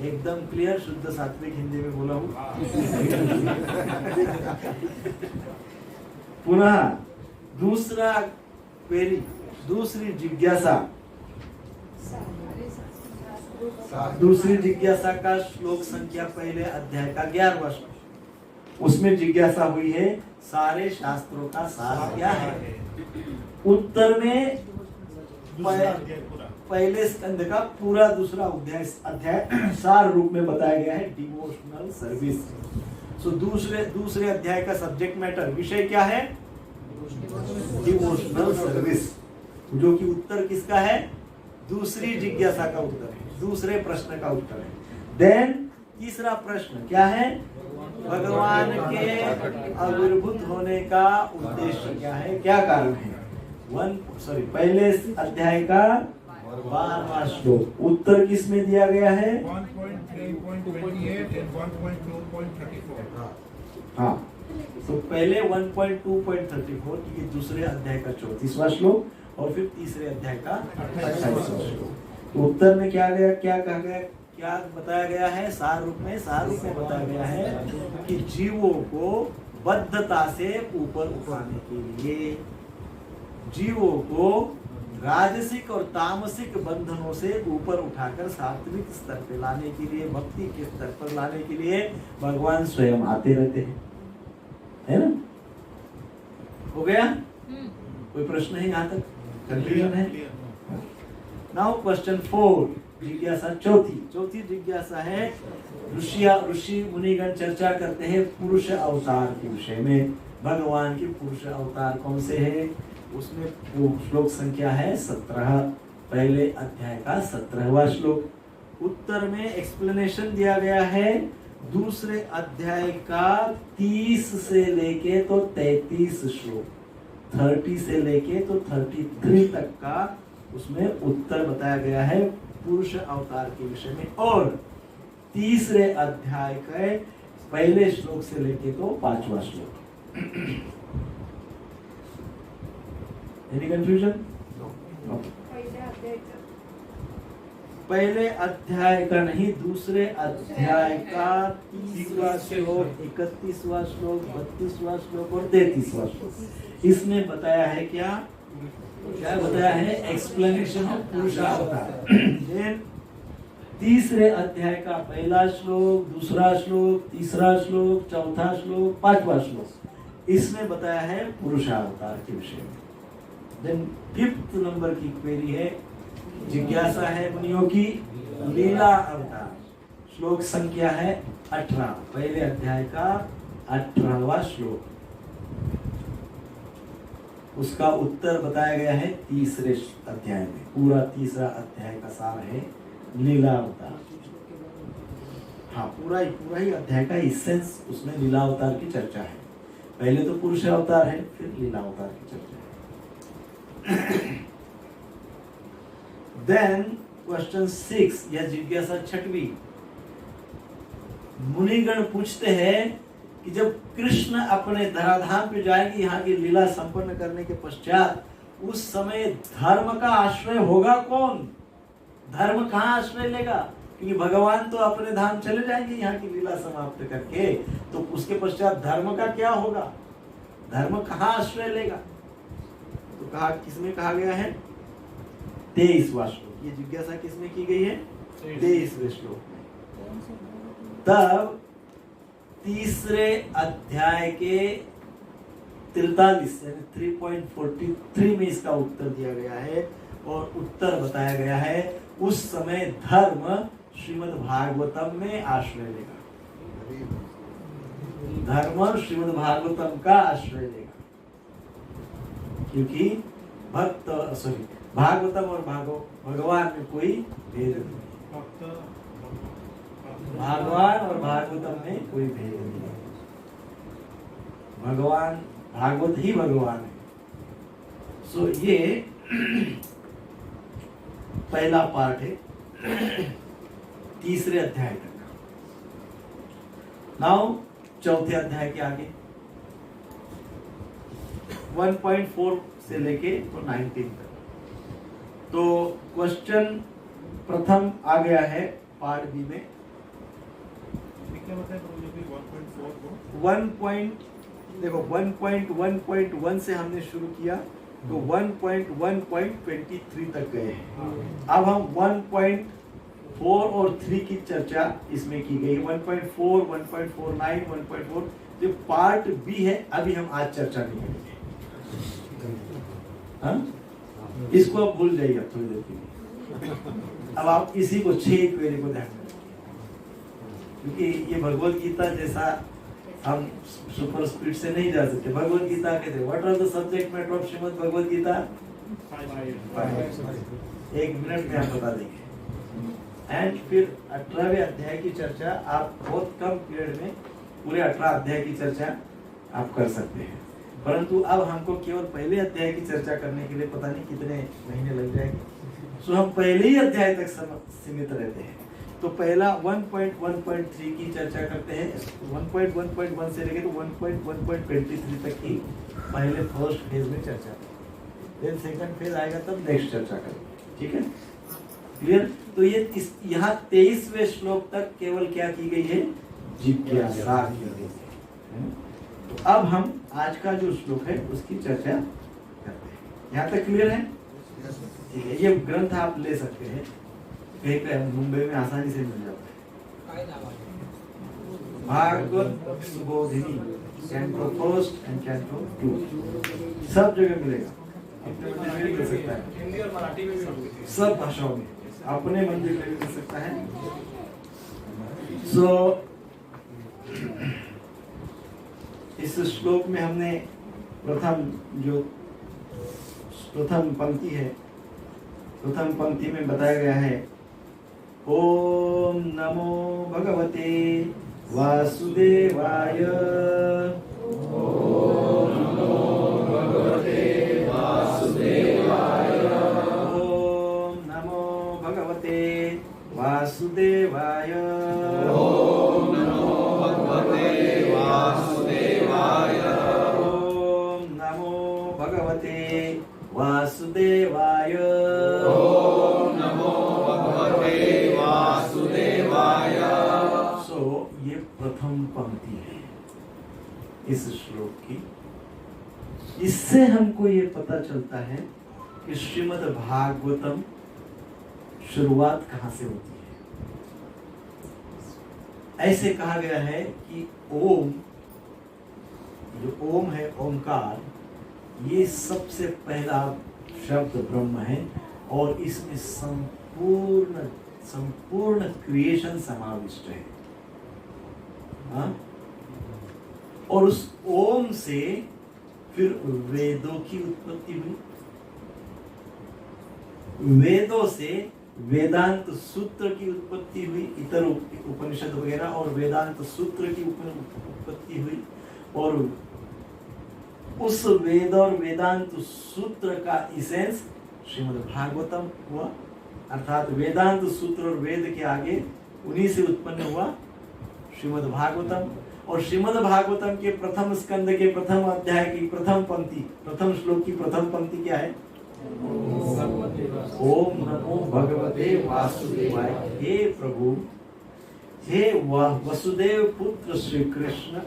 एकदम क्लियर शुद्ध सात्विक हिंदी में बोला हूँ। पुनः दूसरी जिज्ञासा का श्लोक संख्या पहले अध्याय का 11वां श्लोक। उसमें जिज्ञासा हुई है सारे शास्त्रों का सार क्या है। उत्तर में पहले स्कंद का पूरा दूसरा अध्याय सार रूप में बताया गया है, डिवोशनल सर्विस। सो दूसरे अध्याय का सब्जेक्ट मैटर विषय क्या है, डिवोशनल सर्विस, जो कि उत्तर किसका है, दूसरी जिज्ञासा का उत्तर है, दूसरे प्रश्न का उत्तर है। देन तीसरा प्रश्न क्या है, भगवान के आविर्भूत होने का उद्देश्य क्या है, क्या कारण है। पहले अध्याय का 12वां श्लोक। उत्तर किस में दिया गया है, 1.3.28 and 1.2.34। हाँ, तो पहले 1.2.34 क्योंकि दूसरे अध्याय का 34वां श्लोक और फिर तीसरे अध्याय का 28वां श्लोक। तो उत्तर में क्या कहा गया, क्या बताया गया है, सार रूप में बताया गया है कि जीवों को बद्धता से ऊपर उठाने के लिए, जीवों को राजसिक और तामसिक बंधनों से ऊपर उठाकर सात्विक स्तर पर लाने के लिए, भक्ति के स्तर पर लाने के लिए भगवान स्वयं आते रहते हैं, है ना। हो गया, कोई प्रश्न है यहाँ तक, कंफ्यूजन है। नाउ क्वेश्चन 4, जिज्ञासा चौथी जिज्ञासा है, ऋषि मुनिगण चर्चा करते हैं पुरुष अवतार के विषय में। भगवान के पुरुष अवतार कौन से हैं, उसमें श्लोक संख्या है 17, पहले अध्याय का 17वां श्लोक। उत्तर में एक्सप्लेनेशन दिया गया है दूसरे अध्याय का 30 से लेके तो 33 श्लोक, 30 से लेके तो 33 तक का उसमें उत्तर बताया गया है पुरुष अवतार के विषय में। और तीसरे अध्याय के पहले श्लोक से लेके तो 5वां श्लोक। Any confusion? पहले अध्याय का नहीं, दूसरे अध्याय का 30वां श्लोक, 31वां श्लोक, 32वां श्लोक और 33वां श्लोक। इसमें बताया है क्या बताया है? Explanation of Purushavatar. तीसरे अध्याय का पहला श्लोक, दूसरा श्लोक, तीसरा श्लोक, चौथा श्लोक, 5वां श्लोक, इसमें बताया है पुरुषावतार के विषय में। देन 5th नंबर की क्वेरी है, जिज्ञासा है मुनियों की, लीला अवतार। श्लोक संख्या है 18, पहले अध्याय का 18वां श्लोक। उसका उत्तर बताया गया है तीसरे अध्याय में। पूरा तीसरा अध्याय का सार है लीला अवतार। हाँ, पूरा ही अध्याय का इसेंस उसमें लीला अवतार की चर्चा है। पहले तो पुरुष अवतार है, फिर लीला अवतार की चर्चा है। देन क्वेश्चन 6, यह जिज्ञासा 6वीं। मुनिगण पूछते हैं कि जब कृष्ण अपने धराधाम पे जाएंगे यहाँ की लीला संपन्न करने के पश्चात, उस समय धर्म का आश्रय होगा कौन? धर्म कहाँ आश्रय लेगा? क्योंकि भगवान तो अपने धाम चले जाएंगे यहाँ की लीला समाप्त करके, तो उसके पश्चात धर्म का क्या होगा? धर्म कहाँ आश्रय लेगा? तो कहा, किसमें कहा गया है? 23वां श्लोक। ये जिज्ञासा किसमें की गई है? 23वें श्लोक में। तब तीसरे अध्याय के 43 यानी 3.43 में इसका उत्तर दिया गया है। और उत्तर बताया गया है, उस समय धर्म श्रीमद् भागवतम में आश्रय लेगा। धर्म श्रीमद् भागवतम का आश्रय लेगा, क्योंकि भागवतम और भगवान में कोई भेद नहीं। भगवान और भागवतम में कोई भेद नहीं है। भगवान भागवत ही भगवान है। सो ये पहला पार्ट है तीसरे अध्याय तक का। नाउ चौथे अध्याय के आगे 1.4 से लेके तो 19 तक। तो क्वेश्चन प्रथम आ गया है पार्ट बी में। क्या बताया प्रभु जी? 1.4 को देखो 1.1.1 से हमने शुरू किया तो 1.1.23 तक गए हैं। अब हम 1.4 और 3 की चर्चा इसमें की गई। 1.4, 1.49, 1.4 जो पार्ट बी है, अभी हम आज चर्चा नहीं करेंगे। हाँ, इसको आप भूल जाइए थोड़ी देर के लिए। अब आप इसी को 6 क्वेरी को ध्यान में, क्योंकि ये भगवत गीता जैसा हम सुपर स्पीड से नहीं जा सकते। भगवत गीता कहते what are the subject matter of Shrimad Bhagavad Gita? 1 minute में आप बता देंगे। एंड फिर 18वें अध्याय की चर्चा आप बहुत कम पीरियड में पूरे 18 अध्याय की चर्चा आप कर सकते हैं। परंतु अब हमको केवल पहले अध्याय की चर्चा करने के लिए पता नहीं कितने महीने लग जाएंगे। सो हम पहले ही अध्याय तक सीमित रहते हैं। तो पहला 1.1.3 की चर्चा करते हैं। 1.1.1 से लेकर तो 1.1.23 तक की पहले फर्स्ट फेज में चर्चा करें। फिर सेकंड फेज आएगा तब नेक्स्ट चर्चा करेंगे। ठीक है, क्लियर? तो ये यहाँ 23वें श्लोक तक केवल क्या की गई है? जिज्ञासा की गई है। तो अब हम आज का जो श्लोक है उसकी चर्चा करते हैं। यहाँ तक क्लियर है? ठीक है, ये ग्रंथ आप ले सकते हैं, कहीं पे मुंबई में आसानी से मिल जाता है। Bhagavat Subodhini canto 1 and canto 2 सब जगह मिलेगा। अपने मंदिर में भी मिल सकता है, हिंदी और मराठी में भी, सब भाषाओं में अपने मंदिर में भी मिल सकता है। सो इस श्लोक में हमने प्रथम पंक्ति है, प्रथम पंक्ति में बताया गया है ओम नमो भगवते वासुदेवाय। ओम नमो भगवते पंक्ति है इस श्लोक की। इससे हमको ये पता चलता है कि श्रीमद् भागवतम शुरुआत कहाँ से होती है। ऐसे कहा गया है कि ओम, जो ओम है, ओंकार, ये सबसे पहला शब्द ब्रह्म है और इसमें संपूर्ण क्रिएशन समाविष्ट है। हाँ? और उस ओम से फिर वेदों की उत्पत्ति हुई, वेदों से वेदांत सूत्र की उत्पत्ति हुई, इतर उपनिषद वगैरह और वेदांत सूत्र की उत्पत्ति हुई, और उस वेद और वेदांत सूत्र का इसेंस श्रीमद् भागवतम हुआ। अर्थात वेदांत सूत्र और वेद के आगे उन्हीं से उत्पन्न हुआ श्रीमद् भागवतम। और श्रीमद् भागवतम के प्रथम स्कंद के प्रथम अध्याय की प्रथम पंक्ति, प्रथम श्लोक की प्रथम पंक्ति क्या है? ओम नमो भगवते वासुदेवाय। हे प्रभु, हे वसुदेव पुत्र श्री कृष्ण,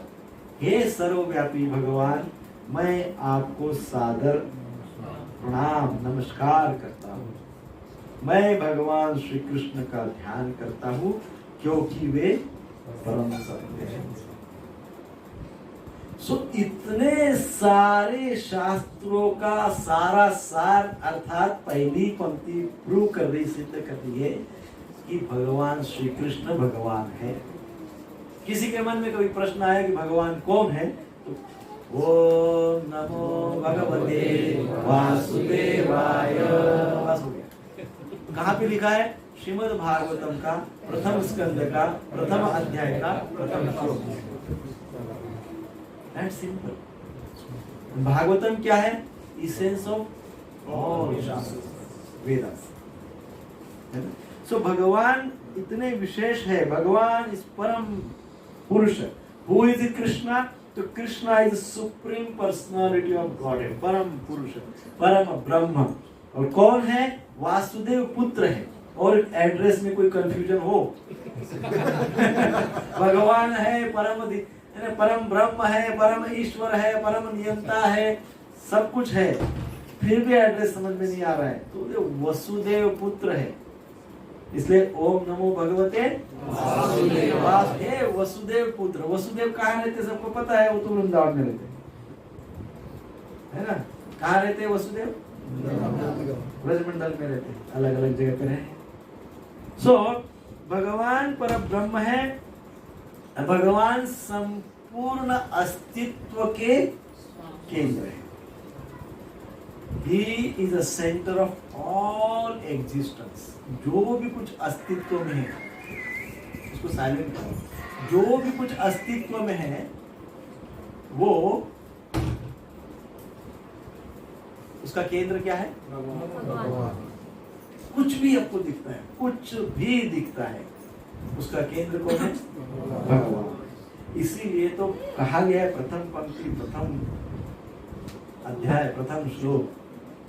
हे सर्वव्यापी भगवान, मैं आपको सादर प्रणाम नमस्कार करता हूँ। मैं भगवान श्री कृष्ण का ध्यान करता हूँ क्योंकि वे परम सत्य हैं। इतने सारे शास्त्रों का सारा सार, अर्थात पहली पंक्ति प्रूव कर रही, सिद्ध कर रही है कि भगवान श्री कृष्ण भगवान है। किसी के मन में कभी प्रश्न आया कि भगवान कौन है, तो ओम नमो भगवते वासुदेवाय, बस हो गया। कहाँ पे लिखा है? श्रीमद् भागवतम का प्रथम स्कंद का प्रथम अध्याय का प्रथम श्लोक। That's simple. भागवतम क्या है? Essence of all Vedas. So भगवान इतने विशेष है, भगवान इस परम पुरुष। Who is Krishna? तो Krishna is supreme personality of God है, परम पुरुष, परम ब्रह्म। और कौन है? वासुदेव पुत्र है। और एड्रेस में कोई कंफ्यूजन हो भगवान है, परम ब्रह्म है, परम ईश्वर है, परम नियंता है, सब कुछ है, फिर भी एड्रेस समझ में नहीं आ रहा है, तो ये वसुदेव पुत्र है। इसलिए ओम नमो भगवते वासुदेवाय। हे वसुदेव पुत्र। वसुदेव कहाँ रहते सबको पता है, वो तो वृंदावन में रहते है ना। कहाँ रहते हैं वसुदेव? ब्रजमंडल में रहते, अलग अलग जगह पे रहे। सो भगवान पर ब्रह्म है, भगवान संपूर्ण अस्तित्व के केंद्र है। He is the center of all existence. जो भी कुछ अस्तित्व में है, इसको साइलेंट करो, जो भी कुछ अस्तित्व में है वो, उसका केंद्र क्या है? भगवान। कुछ भी आपको दिखता है, कुछ भी दिखता है, उसका केंद्र कौन है? भगवान। इसीलिए तो कहा गया है प्रथम पंक्ति, प्रथम अध्याय, प्रथम श्लोक,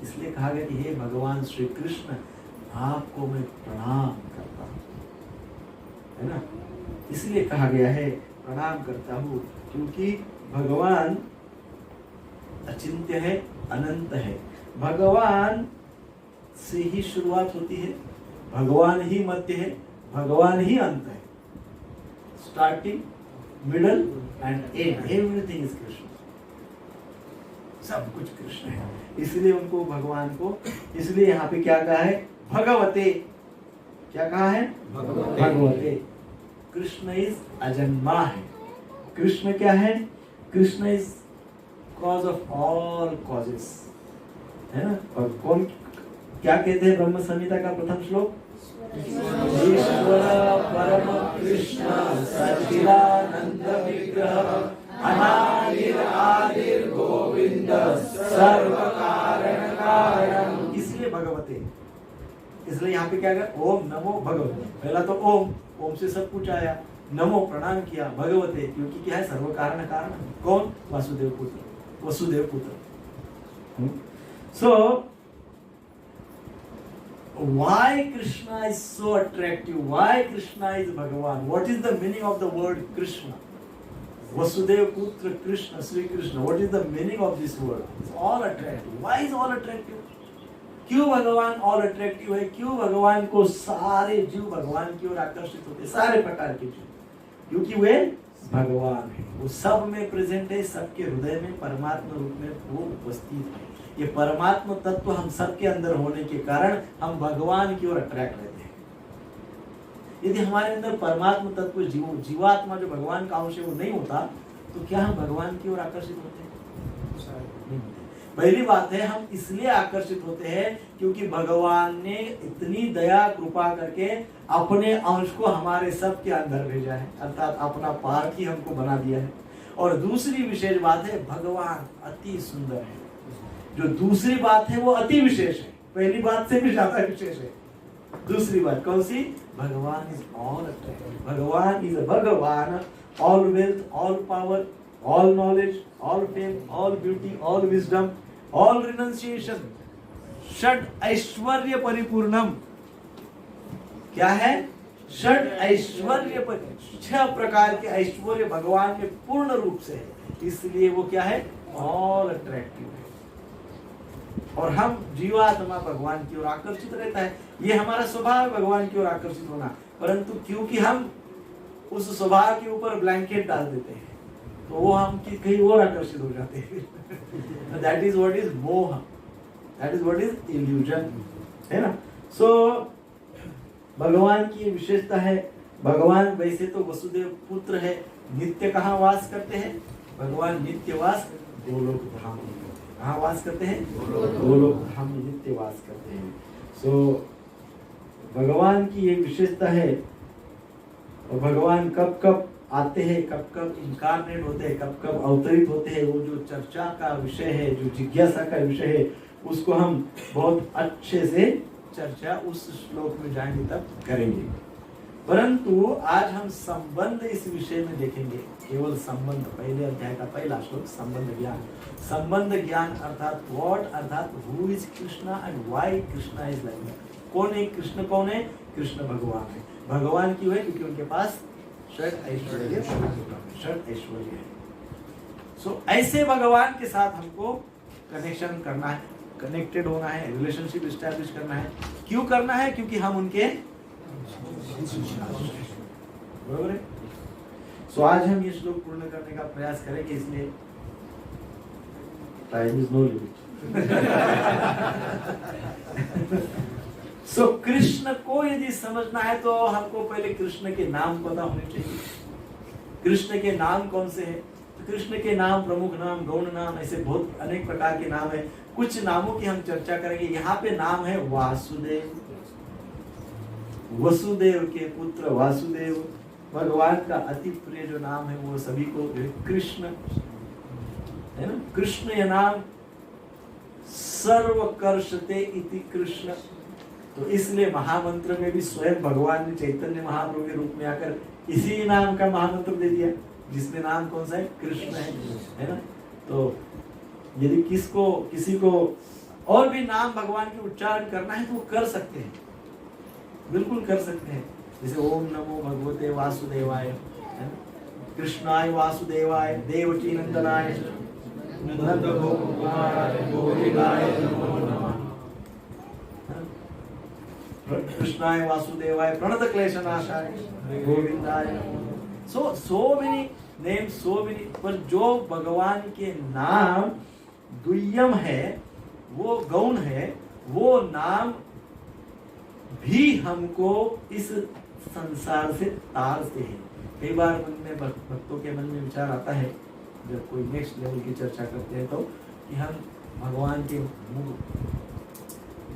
इसलिए कहा गया कि हे भगवान श्री कृष्ण, आपको मैं प्रणाम करता हूँ, है ना। इसलिए कहा गया है प्रणाम करता हूँ, क्योंकि भगवान अचिंत्य है, अनंत है। भगवान से ही शुरुआत होती है, भगवान ही मध्य है, भगवान ही अंत है। Starting, middle and and, everything is Krishna. सब कुछ कृष्ण है। इसलिए उनको, भगवान को, इसलिए यहाँ पे क्या कहा है? भगवते। क्या कहा है? भगवते। कृष्ण इज अजन्मा है। कृष्ण क्या है? Krishna is cause of all causes, है ना। और कौन क्या कहते हैं ब्रह्म संहिता का प्रथम श्लोक? ईश्वर परम कृष्ण सच्चिदानंद विग्रह अनादिर आदिर गोविंद सर्व कारण कारणम। इसलिए भगवते, इसलिए यहाँ पे क्या है? ओम नमो भगवते। पहला तो ओम, ओम से सब कुछ आया, नमो प्रणाम किया, भगवते क्योंकि क्या है? सर्व कारण कारण। कौन? वासुदेव पुत्र, वसुदेव पुत्र। सो why Krishna is so attractive? Why Krishna is Bhagavan? What is the meaning of the word Krishna? Vasudev पुत्र Krishna, Shri Krishna, what is the meaning of this word? All attractive. Why is all attractive? क्यों भगवान ऑल अट्रैक्टिव है? क्यों भगवान को सारे जीव भगवान की ओर आकर्षित होते हैं, सारे प्रकार के जीव? क्योंकि वे भगवान है, वो सब में प्रेजेंट है, सबके हृदय में परमात्मा रूप में वो उपस्थित है। ये परमात्मा तत्व हम सबके अंदर होने के कारण हम भगवान की ओर अट्रैक्ट रहते हैं। यदि हमारे अंदर परमात्मा तत्व जीवात्मा जो भगवान का अंश है वो नहीं होता तो क्या हम भगवान की ओर आकर्षित होते हैं? नहीं होते। पहली बात है, हम इसलिए आकर्षित होते हैं क्योंकि भगवान ने इतनी दया कृपा करके अपने अंश को हमारे सब के अंदर भेजा है, अर्थात अपना पार्टी हमको बना दिया है। और दूसरी विशेष बात है, भगवान अति सुंदर है। जो दूसरी बात है वो अति विशेष है, पहली बात से भी ज्यादा विशेष है। दूसरी बात कौन सी? Bhagavan is all attractive. Bhagavan is Bhagavan, all wealth, all power, all knowledge, all fame, all beauty, all wisdom, all renunciation, षड ऐश्वर्य परिपूर्णम। क्या है? षड ऐश्वर्य, 6 प्रकार के ऐश्वर्य भगवान में पूर्ण रूप से है, इसलिए वो क्या है? ऑल अट्रैक्टिव है। और हम जीवात्मा भगवान की ओर आकर्षित रहता है, ये हमारा स्वभाव है भगवान की ओर आकर्षित होना। परंतु क्योंकि हम उस स्वभाव के ऊपर ब्लैंकेट डाल देते हैं तो वो हम कहीं और आकर्षित हो जाते हैं। दैट इज व्हाट इज मोह, that is what is illusion, है ना? सो भगवान की विशेषता है, भगवान वैसे तो वसुदेव पुत्र है, नित्य कहाँ वास करते हैं? भगवान नित्य वास गोलोक धाम में। कहाँ वास करते हैं? गोलोक धाम में नित्य वास करते हैं। सो भगवान की ये विशेषता है। और भगवान कब कब आते हैं, कब कब इनकारनेट होते हैं, कब कब अवतरित होते हैं, वो जो चर्चा का विषय है, जो जिज्ञासा का विषय है, उसको हम बहुत अच्छे से चर्चा उस श्लोक में जाएंगे तब करेंगे। परंतु आज हम संबंध इस विषय में देखेंगे, केवल संबंध। पहले अध्याय का पहला श्लोक संबंध ज्ञान। संबंध ज्ञान अर्थात व्हाट, अर्थात who is Krishna and why Krishna is like that. कौन है कृष्ण? कौन है कृष्ण? भगवान है। भगवान क्यों है? क्योंकि उनके पास षड ऐश्वर्य, षड ऐश्वर्य है। सो ऐसे भगवान के साथ हमको कनेक्शन करना है, कनेक्टेड होना है, रिलेशनशिप एस्टैब्लिश करना है। क्यों करना है? क्योंकि हम उनके बरोबर है। सो आज हम ये श्लोक पूर्ण करने का प्रयास करेंगे, इसलिए टाइम इज नो लिमिट। सो कृष्ण को यदि समझना है तो हमको पहले कृष्ण के नाम पता होने चाहिए। कृष्ण के नाम कौन से हैं? तो कृष्ण के नाम प्रमुख नाम, गौण नाम, ऐसे बहुत अनेक प्रकार के नाम है। कुछ नामों की हम चर्चा करेंगे। यहाँ पे नाम है वासुदेव, वसुदेव के पुत्र वासुदेव। भगवान का अति प्रिय जो नाम है वो सभी को कृष्ण है ना। कृष्ण यह नाम सर्वकर्षते इति कृष्ण। तो इसलिए महामंत्र में भी स्वयं भगवान ने चैतन्य महाप्रभु के रूप में आकर इसी नाम का महामंत्र दे दिया, जिसमें नाम कौन सा है? कृष्ण है ना। तो यदि किसी को और भी नाम भगवान के उच्चारण करना है तो वो कर सकते हैं, बिल्कुल कर सकते हैं। जैसे ओम नमो भगवते वासुदेवाय, है ना? कृष्णाय वासुदेवाय, देवकी नंदनाय, नंद गोकुमाराय, गोविंदाय नमो नमः। कृष्णाय वासुदेवाय, प्रणत क्लेशनाशाय, गोविंदाय नमो नमः। So many name, so many. पर जो भगवान के नाम दुय्यम है, वो गौण है, वो नाम भी हमको इस संसार से तारते हैं। कई बार मन में भक्तों के मन में विचार आता है जब कोई नेक्स्ट लेवल की चर्चा करते हैं तो कि हम भगवान के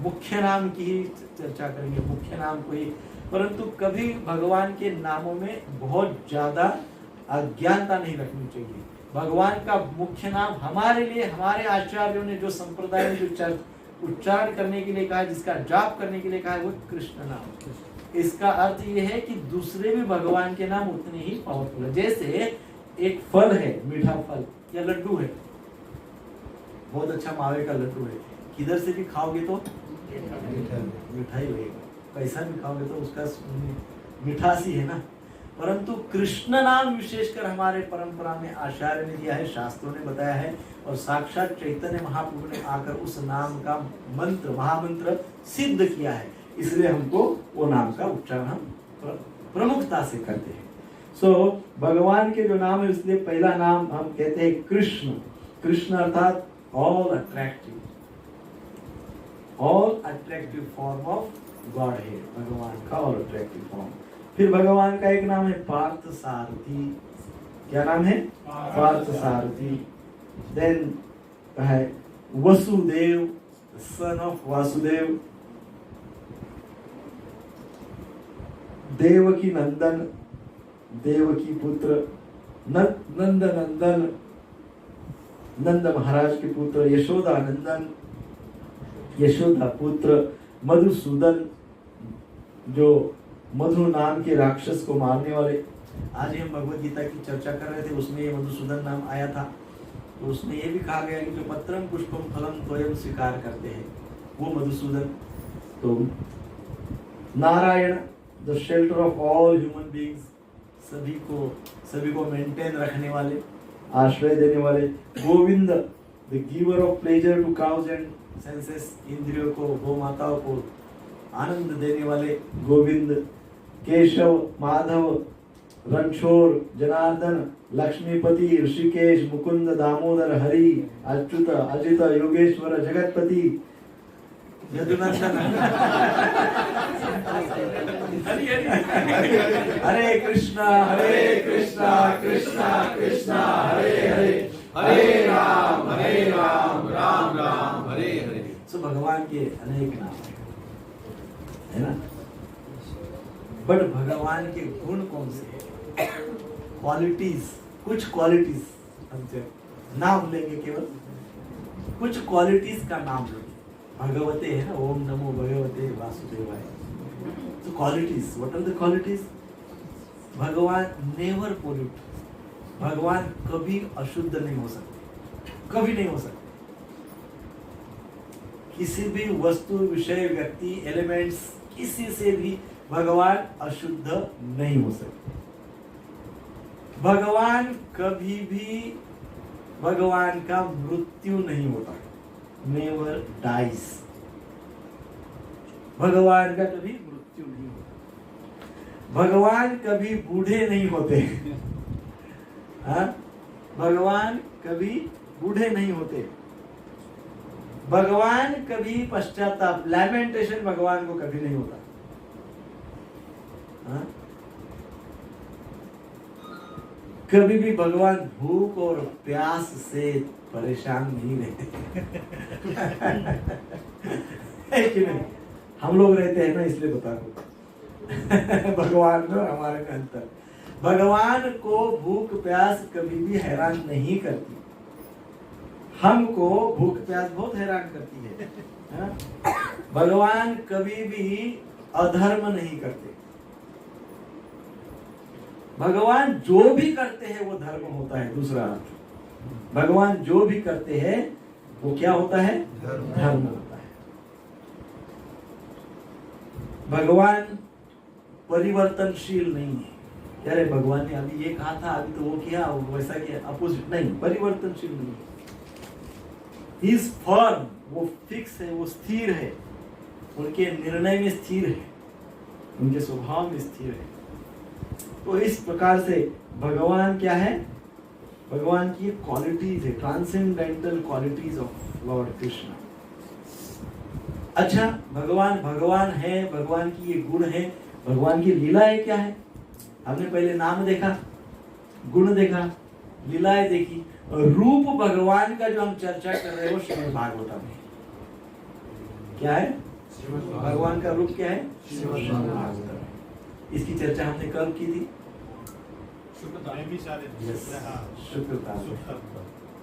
मुख्य नाम की ही चर्चा करेंगे, मुख्य नाम को ही। परंतु कभी भगवान के नामों में बहुत ज्यादा अज्ञानता नहीं रखनी चाहिए। भगवान का मुख्य नाम हमारे लिए हमारे आचार्यों ने जो संप्रदाय में जो उच्चारण करने के लिए कहा है, जिसका जाप करने के लिए कहा है, वो कृष्ण नाम। इसका अर्थ ये है कि दूसरे भी भगवान के नाम उतने ही पावरफुल है। जैसे एक फल है, मीठा फल या लड्डू है, बहुत अच्छा मावे का लड्डू है, किधर से भी खाओगे तो मीठा ही रहेगा, कैसा भी खाओगे तो उसका मिठास ही है ना। परंतु कृष्ण नाम विशेषकर हमारे परंपरा में आचार्य ने दिया है, शास्त्रों ने बताया है, और साक्षात चैतन्य महाप्रभु ने आकर उस नाम का मंत्र, महामंत्र सिद्ध किया है। इसलिए हमको वो नाम का उच्चारण हम प्रमुखता से करते हैं। भगवान के जो नाम है, इसलिए पहला नाम हम कहते हैं कृष्ण। कृष्ण अर्थात all attractive form of God है, भगवान का ऑल अट्रैक्टिव फॉर्म। फिर भगवान का एक नाम है पार्थ सारथी। क्या नाम है? पार्थ सारथी। देन है वसुदेव, सन ऑफ वासुदेव। देवकी नंदन, देवकी पुत्र। नंद नंदन, नंद महाराज के पुत्र। यशोदा नंदन, यशोदा पुत्र। मधुसूदन, जो मधु नाम के राक्षस को मारने वाले। आज हम भगवत गीता की चर्चा कर रहे थे, उसमें ये मधुसूदन नाम आया था। तो उसमें ये भी कहा गया कि जो पत्रम पुष्पम फलम त्वयं स्वीकार करते हैं वो मधुसूदन। तो Narayan, the shelter of all human beings, सभी को मेंटेन रखने वाले, आश्रय देने वाले। Govind, the giver of pleasure to cows and senses, इंद्रियों को, गौ माताओं को आनंद देने वाले गोविंद। केशव, माधव, रणछोड़, जनार्दन, लक्ष्मीपति, ऋषिकेश, मुकुंद, दामोदर, हरि, अच्युत, अजित, योगेश्वर, जगतपति, यदुनंदन। हरे कृष्णा कृष्णा कृष्णा हरे हरे, हरे राम राम राम हरे हरे। सो भगवान के अनेक नाम है ना। बट भगवान के गुण कौन से हैं? क्वालिटीज, कुछ क्वालिटीज हमसे नाम लेंगे, केवल कुछ क्वालिटीज का नाम लेंगे। भगवते है ना, ओम नमो भगवते वासुदेवाय। तो qualities, what are the qualities? भगवान नेवर पोल्यूट, भगवान कभी अशुद्ध नहीं हो सकते, कभी नहीं हो सकते। किसी भी वस्तु, विषय, व्यक्ति, एलिमेंट्स, किसी से भी भगवान अशुद्ध नहीं हो सकते। भगवान कभी भी, भगवान का मृत्यु नहीं होता, नेवर डाइज। भगवान का कभी मृत्यु नहीं होता। भगवान कभी बूढ़े नहीं होते। हाँ? भगवान कभी बूढ़े नहीं होते। भगवान कभी पश्चाताप, लैमेंटेशन भगवान को कभी नहीं होता। हाँ? कभी भी भगवान भूख और प्यास से परेशान नहीं रहते। है कि नहीं? हम लोग रहते हैं ना, इसलिए बता रहा भगवान में और हमारे में अंतर। भगवान को भूख प्यास कभी भी हैरान नहीं करती। हमको भूख प्यास बहुत हैरान करती है। हाँ? भगवान कभी भी अधर्म नहीं करते। भगवान जो भी करते हैं वो धर्म होता है। दूसरा अर्थ, भगवान जो भी करते हैं वो क्या होता है? धर्म होता है। भगवान परिवर्तनशील नहीं है। यार भगवान ने अभी ये कहा था, अभी तो वो किया, वैसा किया, अपोजिट नहीं, परिवर्तनशील नहीं है। ही इज फर्म, वो फिक्स है, वो स्थिर है, उनके निर्णय में स्थिर है, उनके स्वभाव में स्थिर है। तो इस प्रकार से भगवान क्या है? भगवान की क्वालिटीज है, transcendental qualities of Lord Krishna. अच्छा, भगवान है, भगवान की ये गुण है, भगवान की लीलाएं क्या है? हमने पहले नाम देखा, गुण देखा, लीलाएं देखी, रूप भगवान का जो हम चर्चा कर रहे हो श्रीमद् भागवतम में क्या है? भगवान का रूप क्या है? श्रीमद् भागवतम। इसकी चर्चा हमने कब की थी? शुक्रता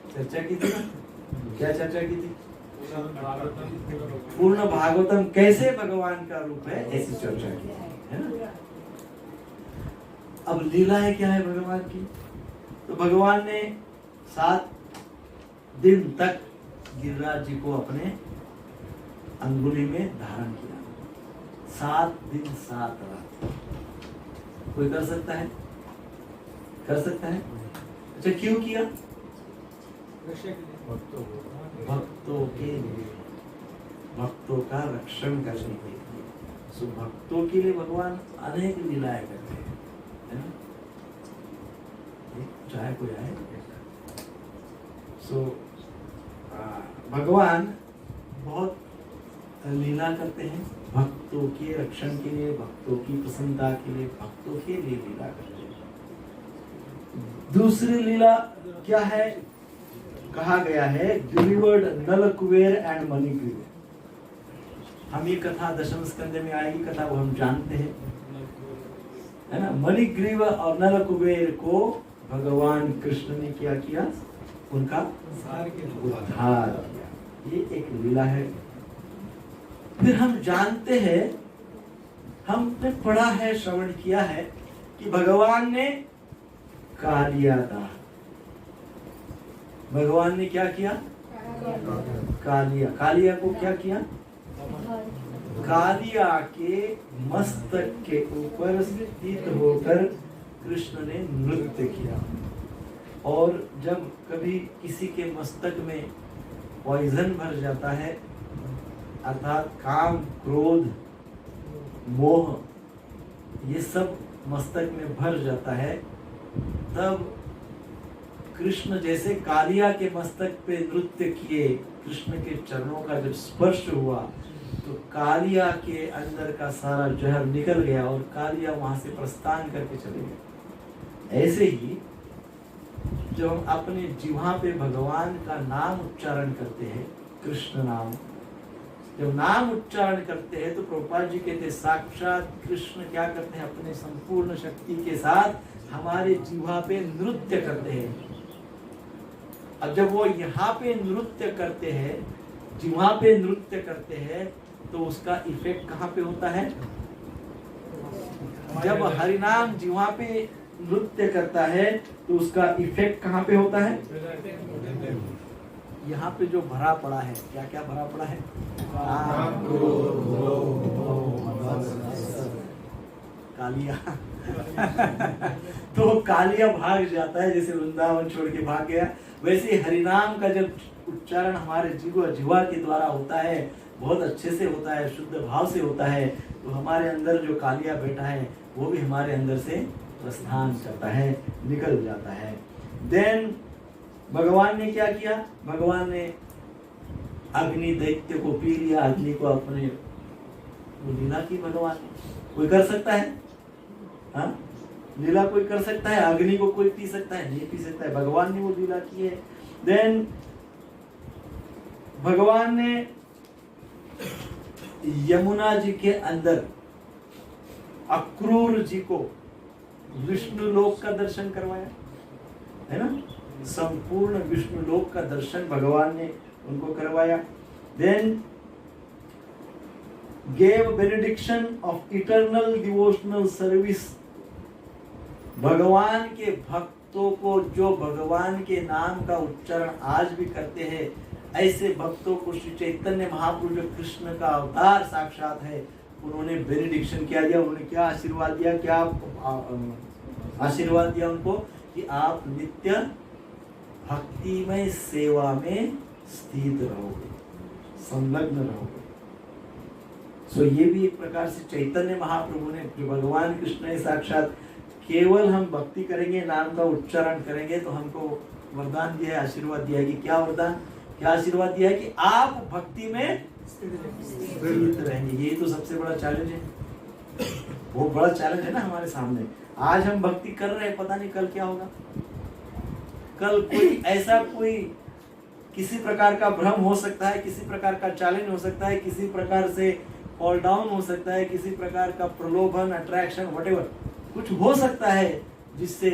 चर्चा की थी ना। क्या चर्चा की थी? पूर्ण भागवतम कैसे भगवान का रूप है, ऐसी चर्चा की है ना। अब लीलाएं क्या है भगवान की? तो भगवान ने 7 दिन तक गिरिराज जी को अपने अंगुली में धारण किया। 7 दिन 7 रात। कोई कर सकता है? कर सकता है? अच्छा, क्यों किया? भक्तों के लिए, भक्तों का रक्षण करने के लिए। सो भक्तों के लिए भगवान अनेक लीलाएं करते हैं, है ना? चाहे कोई आए। सो भगवान बहुत लीला करते हैं भक्तों के रक्षण के लिए, भक्तों की प्रसन्नता के लिए, भक्तों के लिए लीला करते हैं। दूसरी लीला क्या है? कहा गया है गिरिवर्ड नल कुबेर एंड मणिग्रीव। हम ये कथा दशम स्कंद में आएगी कथा, वो हम जानते हैं, है ना? मणिग्रीव और नल कुबेर को भगवान कृष्ण ने क्या किया? उनका उद्धार किया। ये एक लीला है। फिर हम जानते हैं, हमने पढ़ा है, श्रवण किया है कि भगवान ने कालिया दाह, भगवान ने क्या किया? कालिया को क्या किया? कालिया के मस्तक के ऊपर स्थित होकर कृष्ण ने नृत्य किया। और जब कभी किसी के मस्तक में पॉइजन भर जाता है, अर्थात काम, क्रोध, मोह, ये सब मस्तक में भर जाता है, तब कृष्ण जैसे कालिया के मस्तक पे नृत्य किए, कृष्ण के चरणों का जब स्पर्श हुआ तो कालिया के अंदर का सारा जहर निकल गया और कालिया वहां से प्रस्थान करके चले गए। ऐसे ही जब हम अपने जिह्वा पे भगवान का नाम उच्चारण करते हैं, कृष्ण नाम, जब नाम उच्चारण करते हैं तो प्रभुपाद जी कहते हैं साक्षात कृष्ण क्या करते हैं? अपने संपूर्ण शक्ति के साथ हमारे जिह्वा पे नृत्य करते हैं। अब जब वो यहाँ पे नृत्य करते हैं, जिह्वा पे नृत्य करते हैं, तो उसका इफेक्ट कहाँ पे होता है? जब हरिनाम जिह्वा पे नृत्य करता है तो उसका इफेक्ट कहाँ पे होता है? यहाँ पे जो भरा पड़ा है, क्या क्या भरा पड़ा है? कालिया तो कालिया भाग जाता है, जैसे वृंदावन छोड़ के भाग गया। वैसे हरिनाम का जब उच्चारण हमारे जिह्वा के द्वारा होता है, बहुत अच्छे से होता है, शुद्ध भाव से होता है, तो हमारे अंदर जो कालिया बैठा है वो भी हमारे अंदर से प्रस्थान करता है, निकल जाता है। देन भगवान ने क्या किया? भगवान ने अग्नि दैत्य को पी लिया, अग्नि को अपने लीला की भगवान ने। कोई कर सकता है? हाँ, लीला कोई कर सकता है? अग्नि को कोई पी सकता है? नहीं पी सकता है। भगवान ने वो लीला की है। देन भगवान ने यमुना जी के अंदर अक्रूर जी को विष्णु लोक का दर्शन करवाया, है ना? संपूर्ण विष्णु लोक का दर्शन भगवान ने उनको करवाया। Then gave benediction of eternal devotional service. भगवान के भक्तों को, जो भगवान के नाम का उच्चारण आज भी करते हैं, ऐसे भक्तों को श्री चैतन्य महाप्रभु जो कृष्ण का अवतार साक्षात है, उन्होंने बेनेडिक्शन क्या दिया? उन्होंने क्या आशीर्वाद दिया? क्या आशीर्वाद दिया उनको कि आप नित्य भक्तिमय सेवा में स्थित रहोगे, संलग्न रहोगे। सो ये भी एक प्रकार से चैतन्य महाप्रभु ने, जो भगवान कृष्ण ने साक्षात, केवल हम भक्ति करेंगे, नाम का उच्चारण करेंगे तो हमको वरदान दिया है, आशीर्वाद दिया है कि क्या वरदान, क्या आशीर्वाद दिया है कि आप भक्ति में स्थित रहेंगे। ये तो सबसे बड़ा चैलेंज है, वो बड़ा चैलेंज है ना हमारे सामने। आज हम भक्ति कर रहे हैं, पता नहीं कल क्या होगा। कल कोई ऐसा, कोई किसी प्रकार का भ्रम हो सकता है, किसी प्रकार का चैलेंज हो सकता है, किसी प्रकार से फॉल डाउन हो सकता है, किसी प्रकार का प्रलोभन, अट्रैक्शन, व्हाटएवर कुछ हो सकता है जिससे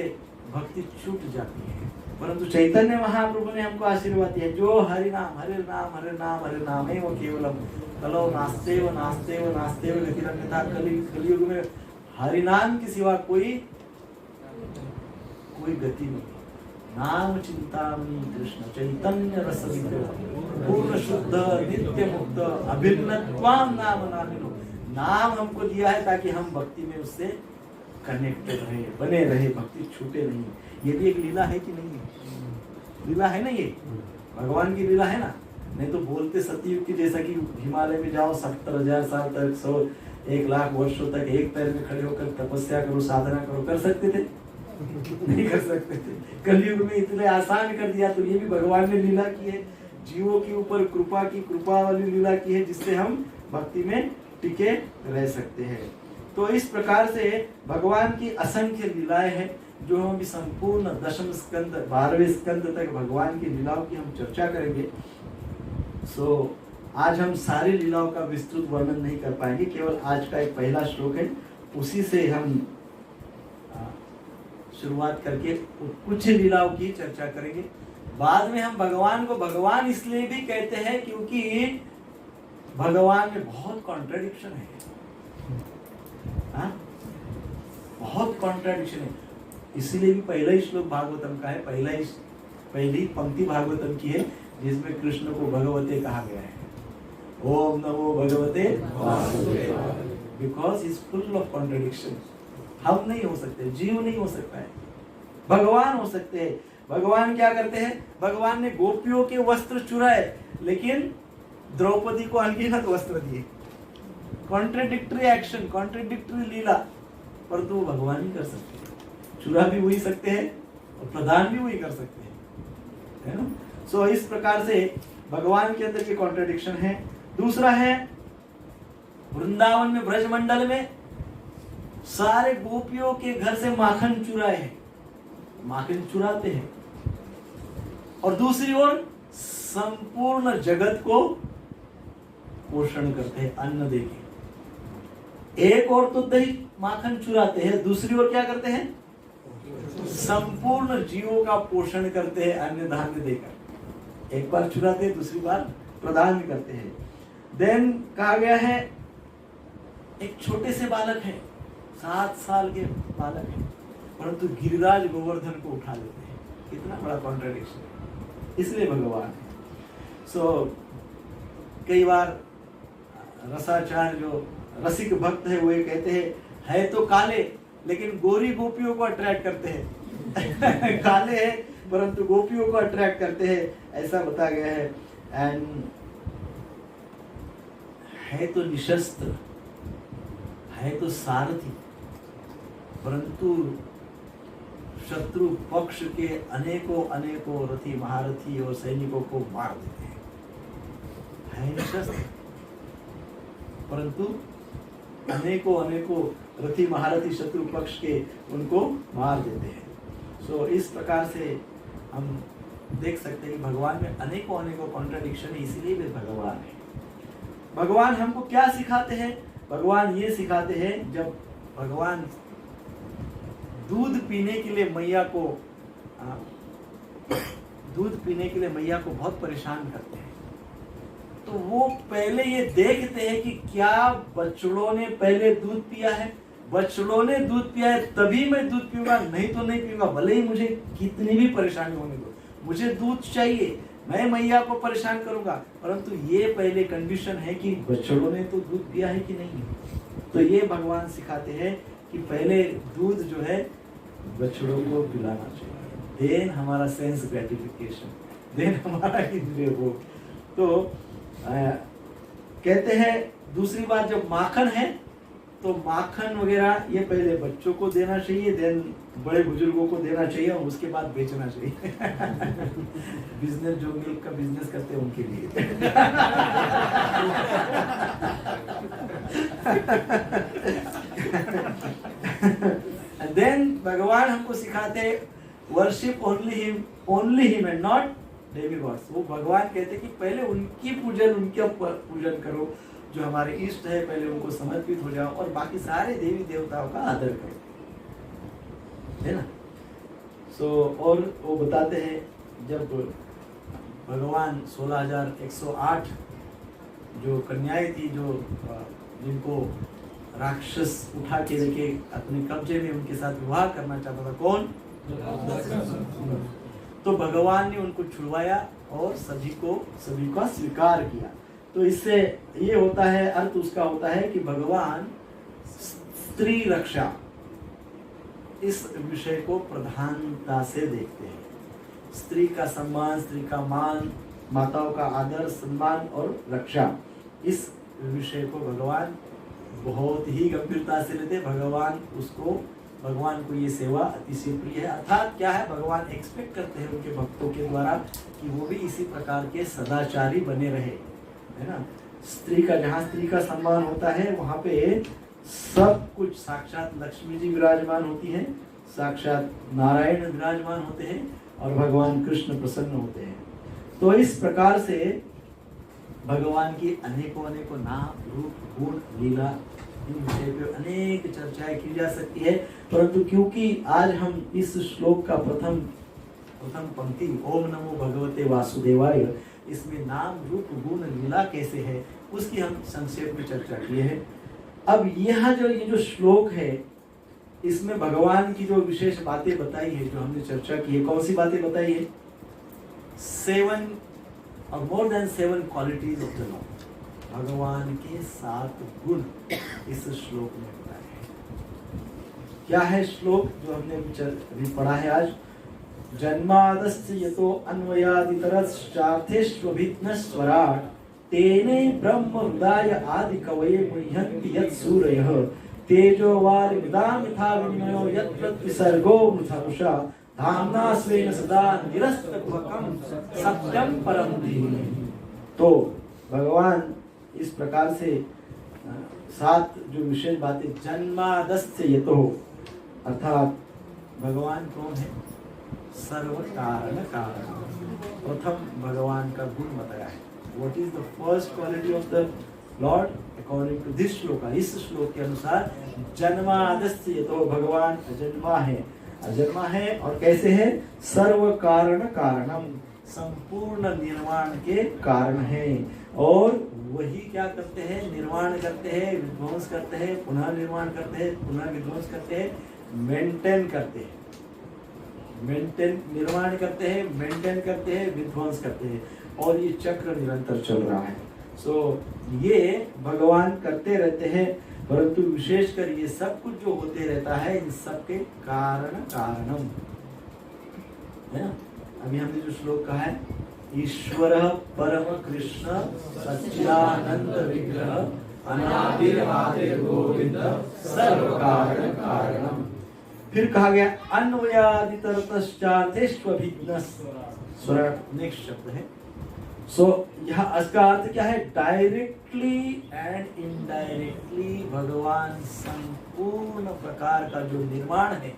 भक्ति छूट जाती है। परंतु चैतन्य महाप्रभु ने हमको आशीर्वाद दिया, जो हरि नाम हरे नाम हरे नाम हरे नाम है वो केवलम कलो नास्ते व नास्ते व नास्ते व गतिरन्यथा। कलयुग में हरि नाम के सिवा कोई गति नहीं। नाम चिंतामणि कृष्ण चैतन्य रस पूर्ण शुद्ध नित्य मुक्त अभिन्नत्वाम नाम नामिनो। नाम हमको दिया है ताकि हम भक्ति में उससे कनेक्टेड रहे, बने रहे, भक्ति छूटे नहीं। ये भी एक लीला है कि नहीं है? लीला है ना, ये भगवान की लीला है ना। नहीं तो बोलते सतयुग की जैसा कि हिमालय में जाओ 70,000 साल तक 100-1 लाख वर्षों तक एक पैर में खड़े होकर तपस्या करो, साधना करो, कर सकते थे? नहीं कर सकते थे। कलयुग में इतने आसान कर दिया। तो ये भी भगवान ने लीला की है, जीवों के ऊपर कृपा वाली लीला की है, जिससे हम भक्ति में टिके रह सकते हैं। तो इस प्रकार से भगवान की असंख्य लीलाएं हैं, जो हम संपूर्ण दशम स्कंद 12वें स्कंद तक भगवान की लीलाओं की हम चर्चा करेंगे। आज हम सारी लीलाओं का विस्तृत वर्णन नहीं कर पाएंगे, केवल आज का एक पहला श्लोक है, उसी से हम शुरुआत करके कुछ लीलाओं की चर्चा करेंगे। बाद में हम भगवान को भगवान इसलिए भी कहते हैं क्योंकि भगवान में बहुत कॉन्ट्रडिक्शन है। बहुत कॉन्ट्रडिक्शन है, इसीलिए भी पहला ही श्लोक भागवतम का है, पहली पंक्ति भागवतम की है, जिसमें कृष्ण को भगवते कहा गया है। ओम नमो भगवते वासुदेवाय, because is full of contradiction. हम नहीं हो सकते, जीव नहीं हो सकता है, भगवान हो सकते हैं। भगवान क्या करते हैं? भगवान ने गोपियों के वस्त्र चुराए, लेकिन द्रौपदी को अनगिनत वस्त्र दिए। कॉन्ट्रडिक्टरी एक्शन, कॉन्ट्रडिक्टरी लीला, परंतु वो भगवान ही कर सकते हैं। चुरा भी वही सकते हैं और प्रदान भी वही कर सकते हैं, है ना। सो इस प्रकार से भगवान के अंदर की कॉन्ट्रडिक्शन है। दूसरा है, वृंदावन में ब्रजमंडल में सारे गोपियों के घर से माखन चुराए हैं, माखन चुराते हैं, और दूसरी ओर संपूर्ण जगत को पोषण करते हैं, अन्न देके। एक और तो दही माखन चुराते हैं, दूसरी ओर क्या करते हैं? संपूर्ण जीवों का पोषण करते हैं अन्न धान्य देकर। एक बार चुराते हैं, दूसरी बार प्रदान करते हैं। देन कहा गया है, एक छोटे से बालक है, 7 साल के बालक है, परंतु गिरिराज गोवर्धन को उठा लेते हैं। कितना बड़ा कॉन्ट्रडिक्शन है, इसलिए भगवान है। कई बार रसाचार्य जो रसिक भक्त है वो ये कहते हैं, है तो काले लेकिन गोरी गोपियों को अट्रैक्ट करते हैं। काले हैं परंतु गोपियों को अट्रैक्ट करते हैं, ऐसा बताया गया है। एंड है तो निशस्त्र, है तो सारथी, परंतु शत्रु पक्ष के अनेकों रथी महारथी और सैनिकों को मार देते हैं। है निशस्त्र, परंतु अनेकों रथी महारथी शत्रु पक्ष के उनको मार देते हैं। सो इस प्रकार से हम देख सकते हैं कि भगवान में अनेकों कॉन्ट्रडिक्शन है, इसीलिए वे भगवान है। भगवान हमको क्या सिखाते हैं? भगवान ये सिखाते हैं, जब भगवान दूध पीने के लिए मैया को बहुत परेशान करते हैं, तो वो पहले ये देखते हैं कि क्या बछड़ों ने पहले दूध पिया है। बछड़ों ने दूध पिया है तभी मैं दूध पीऊंगा, नहीं तो नहीं पीऊंगा, भले ही मुझे कितनी भी परेशानी होने दो, मुझे दूध चाहिए, मैं मैया को परेशान करूंगा। परंतु ये पहले कंडीशन है कि बछड़ों ने तो दूध पिया है कि नहीं। तो ये भगवान सिखाते हैं कि पहले दूध जो है बछड़ों को पिलाना चाहिए, देन हमारा सेंस ग्रेटिफिकेशन, देन हमारा इंद्रिय भोग। तो कहते हैं दूसरी बात, जब माखन है तो माखन वगैरह ये पहले बच्चों kwa देना चाहिए, देन बड़े बुजुर्गों को देना चाहिए, और उसके बाद बेचना चाहिए। बिजनेस, जो मिल्क का बिजनेस करते हैं उनके लिए। देन भगवान हमको सिखाते हैं worship only him and not demigods. वो भगवान कहते हैं कि पहले उनकी पूजन करो, जो हमारे इष्ट है पहले उनको समर्पित हो जाओ, और बाकी सारे देवी देवताओं का आदर करो, है ना। और वो बताते हैं, जब भगवान 16,108 जो कन्याएं थी, जिनको राक्षस उठा के लेके अपने कब्जे में उनके साथ विवाह करना चाहता था, कौन? तो भगवान ने उनको छुड़वाया और सभी का स्वीकार किया। तो इससे ये होता है, अर्थ उसका होता है कि भगवान स्त्री रक्षा, इस विषय को प्रधानता से देखते हैं। स्त्री का सम्मान, स्त्री का मान, माताओं का आदर, सम्मान और रक्षा, इस विषय को भगवान बहुत ही गंभीरता से लेते। भगवान को ये सेवा अतिशय प्रिय है। अर्थात क्या है, भगवान एक्सपेक्ट करते हैं उनके भक्तों के द्वारा कि वो भी इसी प्रकार के सदाचारी बने रहे, है ना। स्त्री का, जहाँ स्त्री का सम्मान होता है वहाँ पे सब कुछ, साक्षात लक्ष्मी जी विराजमान होती हैं, साक्षात नारायण विराजमान होते हैं और भगवान कृष्ण प्रसन्न होते हैं। तो इस प्रकार से भगवान की अनेकों नाम, रूप, गुण, लीला, इन विषय पे अनेक चर्चाएं की जा सकती है। परंतु क्योंकि आज हम इस श्लोक का प्रथम पंक्ति ओम नमो भगवते वासुदेवाय, इसमें नाम, रूप, गुण, लीला कैसे है उसकी हम संक्षेप में चर्चा की है। अब ये जो श्लोक है, इसमें भगवान की जो विशेष बातें बताई है, जो हमने चर्चा की है, कौन सी बातें बताई है? 7 और more than 7 qualities of the Lord. भगवान के 7 गुण इस श्लोक में बताए हैं। क्या है श्लोक जो हमने अभी पढ़ा है आज? जन्मादस्य यतो अन्वयादितरश्चार्थेष्वभिघ्नस्वराट् तेने ब्रह्म हृदय आदि कवये मुह्यन्ति यत्सूरयः तेजो वारिमृदां यथा विनिमयो यत्र विसर्गो मृषा धाम्ना स्वेन सदा निरस्तकुहकं सत्यं परं धीमहि। तो भगवान इस प्रकार से 7 जो विशेष बातें, जन्मादस्य यतो, अर्थात भगवान कौन है? सर्व कारण कारण। प्रथम भगवान का गुण बताया है। What is the first quality of the lord according to this shloka? इस श्लोक के अनुसार जन्मादस्य यतो, भगवान अजन्मा है और कैसे है? सर्व कारण कारणम, संपूर्ण निर्माण के कारण है। और वही क्या करते हैं? निर्माण करते हैं, विध्वंस करते हैं, पुनः निर्माण करते हैं, पुनः विध्वंस करते हैं, मेंटेन करते हैं। निर्माण करते हैं, मेंटेन करते हैं, विध्वंस करते हैं, और ये चक्र निरंतर चल रहा है। ये भगवान करते रहते हैं। परंतु विशेषकर ये सब कुछ जो होते रहता है, इन सब के कारणम है ना। अभी हमने जो श्लोक कहा है, ईश्वर परम कृष्ण सच्चिदानंद विग्रह अनादिर आदिर गोविंद सर्व कारण कारणम। फिर कहा गया अन्वयादितरतश्चार्थेष्वभिघ्नस्वराट्, नेक्स्ट शब्द है। यहाँ इसका अर्थ क्या है? डायरेक्टली एंड इनडायरेक्टली भगवान संपूर्ण प्रकार का जो निर्माण है,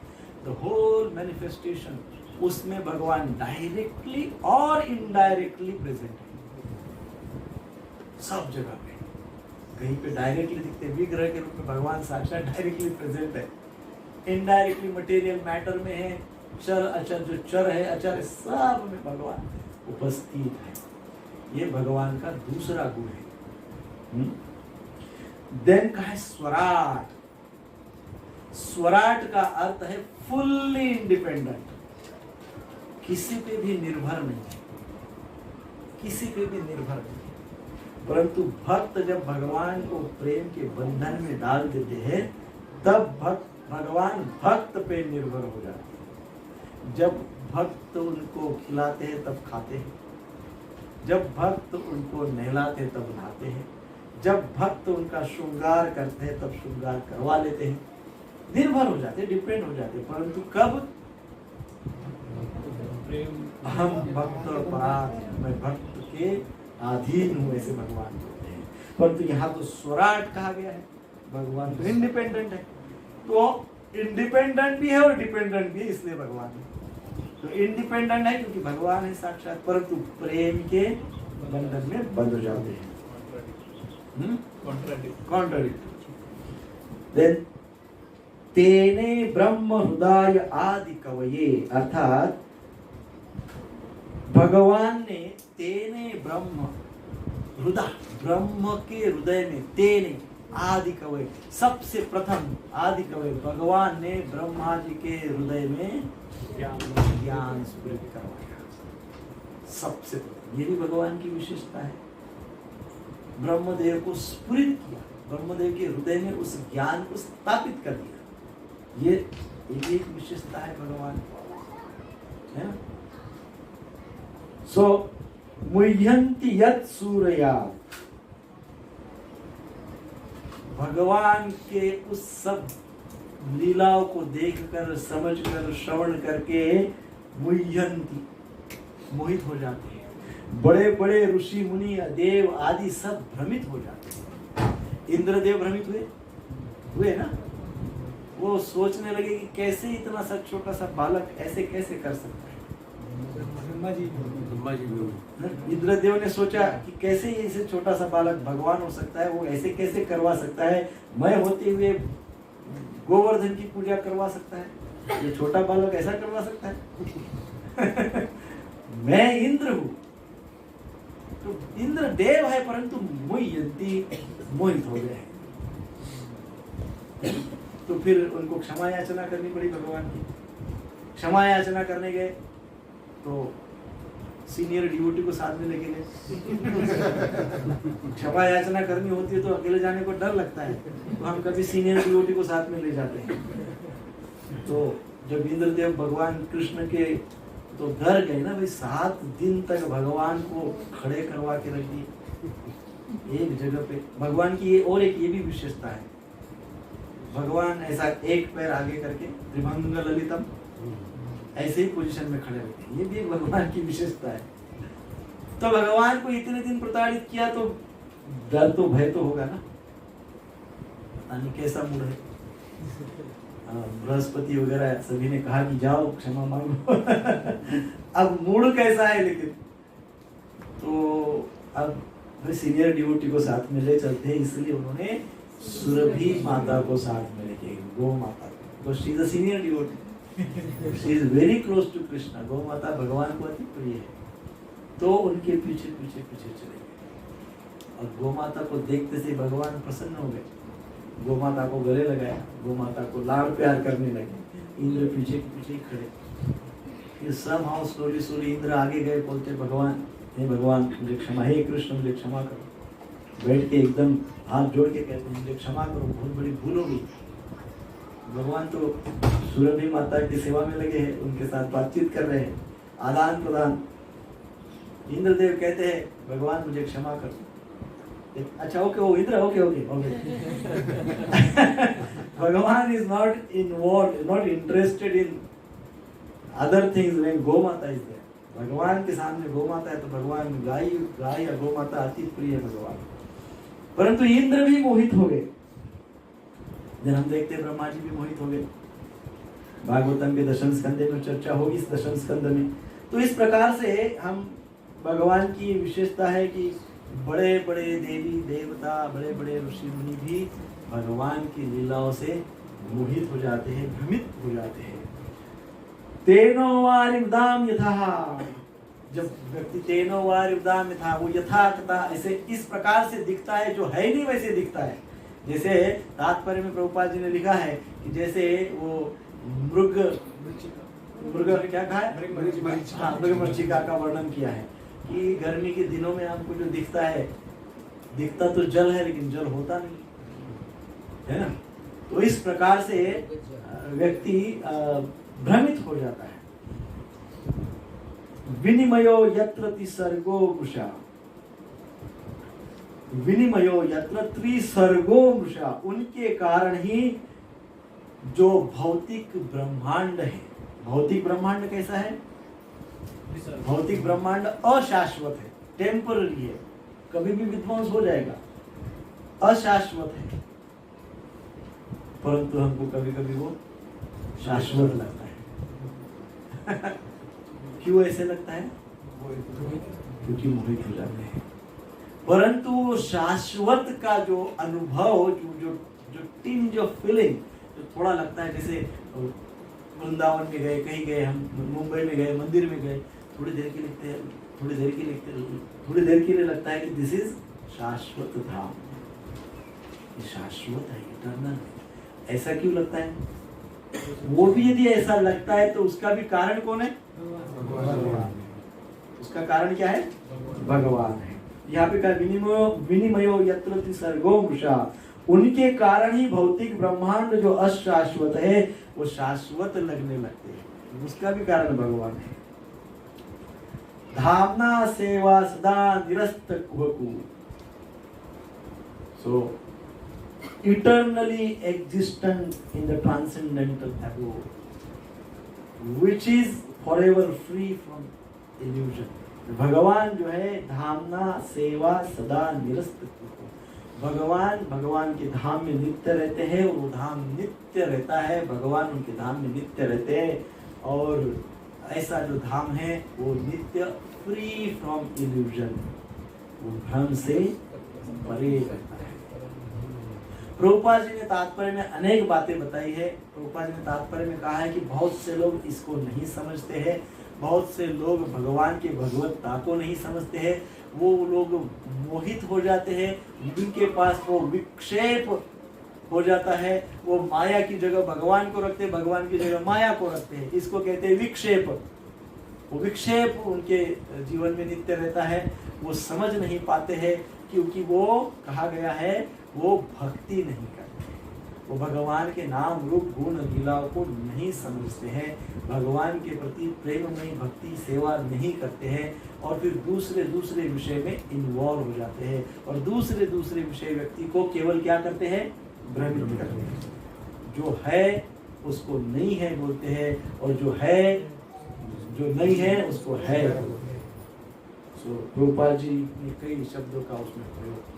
द होल मैनिफेस्टेशन, उसमें भगवान डायरेक्टली और इनडायरेक्टली प्रेजेंट है। सब जगह पे, कहीं पे डायरेक्टली दिखते, विग्रह के रूप में भगवान साक्षात डायरेक्टली प्रेजेंट है। इनडायरेक्टली मटेरियल मैटर में है, चर अचर, जो चर है अचर है, सब में भगवान उपस्थित है। ये भगवान का दूसरा गुण है। देन का है स्वराट। स्वराट का अर्थ है फुल्ली इंडिपेंडेंट, किसी पे भी निर्भर नहीं है, किसी पे भी निर्भर नहीं। परंतु भक्त जब भगवान को प्रेम के बंधन में डाल देते हैं, तब भगवान भक्त पे निर्भर हो जाते हैं। जब भक्त उनको खिलाते हैं तब खाते हैं, जब भक्त उनको नहलाते हैं तब नहाते हैं, जब भक्त उनका श्रृंगार करते हैं तब श्रृंगार करवा लेते हैं, निर्भर हो जाते हैं, डिपेंड हो जाते हैं। परंतु कब? हम भक्त और पराध, मैं भक्त के अधीन हूँ, ऐसे भगवान बोलते हैं। परंतु यहाँ तो स्वराट कहा गया है, भगवान तो इंडिपेंडेंट है। तो इंडिपेंडेंट भी है और डिपेंडेंट भी है, इसलिए भगवान है। तो इंडिपेंडेंट है क्योंकि भगवान है साक्षात, परंतु प्रेम के बंधन में बंध हो जाते हैं। कॉन्ट्राडिक्ट। देन तेने ब्रह्म हृदय आदि कवये, अर्थात भगवान ने तेने ब्रह्म हृदय, ब्रह्म के हृदय में, तेने आदि कवय, सबसे प्रथम आदि कवय भगवान ने ब्रह्मा जी के हृदय में ज्ञान स्फुरित करवाया। सबसे प्रथम, ये भी भगवान की विशेषता है। ब्रह्मदेव को स्फुरित किया, ब्रह्मदेव के हृदय में उस ज्ञान को स्थापित कर दिया। ये ये भी एक विशेषता है भगवान, है ना। सो मुह्यन्ति यत् सूर्या, भगवान के उस सब लीलाओं को देखकर, समझकर, श्रवण करके मुह्यन्ति, मोहित हो जाते हैं। बड़े बड़े ऋषि मुनि देव आदि सब भ्रमित हो जाते हैं। इंद्रदेव भ्रमित हुए ना, वो सोचने लगे कि कैसे इतना सा छोटा सा बालक ऐसे कैसे कर सकता है। इंद्रदेव ने सोचा कि कैसे ऐसे छोटा सा बालक भगवान हो सकता है, वो ऐसे कैसे करवा सकता है, मैं होते हुए गोवर्धन की पूजा करवा सकता है, ये छोटा बालक ऐसा करवा सकता है। मैं इंद्र हूं, तो इंद्र देव है, परंतु मुह्यन्ति, मोहित हो गए। तो फिर उनको क्षमा याचना करनी पड़ी भगवान की। क्षमा याचना करने गए तो सीनियर डिवोटी को साथ में लेके गए। क्षमा याचना करनी होती है तो अकेले जाने को डर लगता है, तो हम कभी सीनियर डिवोटी को साथ में ले जाते हैं। तो जब इंद्रदेव भगवान कृष्ण के तो घर गए ना भाई, 7 दिन तक भगवान को खड़े करवा के रख दिए एक जगह पे। भगवान की ये और एक ये भी विशेषता है, भगवान ऐसा एक पैर आगे करके त्रिभंग ललितम ऐसे ही पोजीशन में खड़े रहते हैं, ये भी एक भगवान की विशेषता है। तो भगवान को इतने दिन प्रताड़ित किया तो डर तो भय तो होगा ना, पता नहीं कैसा मूड है। बृहस्पति वगैरह सभी ने कहा कि जाओ क्षमा मांगो। अब मूड कैसा है, लेकिन तो अब सीनियर डिवोटी को साथ में ले चलते हैं, इसलिए उन्होंने सुरभि माता को साथ में लेके, गौ माता को, she is a senior devotee, she is very close to Krishna. गौ माता भगवान को अति प्रिय है, तो उनके पीछे पीछे पीछे चले गए और गौ माता को देखते से भगवान प्रसन्न हो गए। गौ माता को गले लगाया, गौ माता को लाड़ प्यार करने लगे। इंद्र पीछे के पीछे ही खड़े। फिर somehow slowly इंद्र आगे गए, बोलते भगवान, हे भगवान मुझे क्षमा, हे कृष्ण मुझे क्षमा करो। बैठ के एकदम हाथ जोड़ के कहते हैं मुझे क्षमा करो, बहुत बड़ी भूल हो गई। भगवान तो सुरभि माता की सेवा में लगे हैं, उनके साथ बातचीत कर रहे हैं, आदान प्रदान। इंद्रदेव कहते हैं भगवान मुझे क्षमा करो। अच्छा ओके, वो Indra okay okay okay. Bhagwan is not involve, not interested in other things when go Mata is there. भगवान के सामने गो माता है तो भगवान गाय या गो माता अति प्रिय है भगवान। परंतु इंद्र भी मोहित हो गए। जब हम देखते हैं ब्रह्मा जी भी मोहित हो गए। भागवतम के दशम स्कंद में चर्चा होगी इस दशम स्कंद में। तो इस प्रकार से हम भगवान की विशेषता है कि बड़े बड़े देवी देवता, बड़े बड़े ऋषि मुनि भी भगवान की लीलाओं से मोहित हो जाते हैं, भ्रमित हो जाते हैं। तेनो वारिवदाम यथा, जब व्यक्ति तेनो वारिवदाम यथा, वो यथातथा ऐसे इस प्रकार से दिखता है, जो है नहीं वैसे दिखता है। जैसे तात्पर्य में प्रभुपाद जी ने लिखा है कि जैसे वो मृग क्या कहा है, मृग मरीचिका का वर्णन किया है कि गर्मी के दिनों में आपको जो दिखता है, दिखता तो जल है लेकिन जल होता नहीं है ना। तो इस प्रकार से व्यक्ति भ्रमित हो जाता है। विनिमयो यत्र त्रिसर्गो मृषा, विनिमयो यत्र त्रिसर्गो मृषा, उनके कारण ही जो भौतिक ब्रह्मांड है। भौतिक ब्रह्मांड कैसा है? भौतिक ब्रह्मांड अशाश्वत है, टेम्पररी है, कभी भी विध्वंस हो जाएगा, अशाश्वत है। परंतु हमको कभी कभी वो शाश्वत लगता है। क्यों ऐसे लगता है? क्योंकि मोहित हो जाते हैं। परंतु शाश्वत का जो अनुभव, जो टिंज ऑफ फीलिंग, जो थोड़ा लगता है, जैसे वृंदावन में गए, कहीं गए, हम मुंबई में गए, मंदिर में गए, थोड़ी देर के लिए थोड़ी देर के लिए लगता है कि दिस इज शाश्वत धाम, ये शाश्वत है, इटर्नल है। ऐसा क्यों लगता है? वो भी यदि ऐसा लगता है तो उसका भी कारण कौन है? भगवान। उसका कारण क्या है? भगवान है। यहाँ पे कहा विनिमयो यत्र त्रिसर्गो मृषा, उनके कारण ही भौतिक ब्रह्मांड जो अशाश्वत है वो शाश्वत लगने लगते हैं। उसका भी कारण भगवान है। धामना सेवा सदा निरस्त कुहकु, सो eternally existent in the transcendental abode, which is forever free from illusion. भगवान जो है धामना सेवा सदा निरस्त कुहकु, भगवान के धाम में नित्य रहते हैं, वो धाम नित्य रहता है, भगवान उनके धाम में नित्य रहते हैं, और ऐसा जो धाम है वो नित्य फ्री फ्रॉम इल्यूजन, वो भ्रम से परे रहता है। प्रभुपाद जी ने तात्पर्य में अनेक बातें बताई है। प्रभुपाद जी ने तात्पर्य में कहा है कि बहुत से लोग इसको नहीं समझते हैं, बहुत से लोग भगवान के भगवत्ता को नहीं समझते हैं, वो लोग मोहित हो जाते हैं, उनके पास वो विक्षेप हो जाता है, वो माया की जगह भगवान को रखते हैं, भगवान की जगह माया को रखते हैं, इसको कहते हैं विक्षेप। वो विक्षेप उनके जीवन में नित्य रहता है, वो समझ नहीं पाते हैं, क्योंकि वो कहा गया है वो भक्ति नहीं करते, वो भगवान के नाम रूप गुण लीलाओं को नहीं समझते हैं, भगवान के प्रति प्रेममयी भक्ति सेवा नहीं करते हैं, और फिर दूसरे विषय में इन्वॉल्व हो जाते हैं, और दूसरे विषय व्यक्ति को केवल क्या करते हैं, भ्रमित करते हैं। जो है उसको नहीं है बोलते हैं, और जो नहीं है उसको है बोलते हैं। सो प्रभुपाद जी ने कई शब्दों का उसमें प्रयोग किया।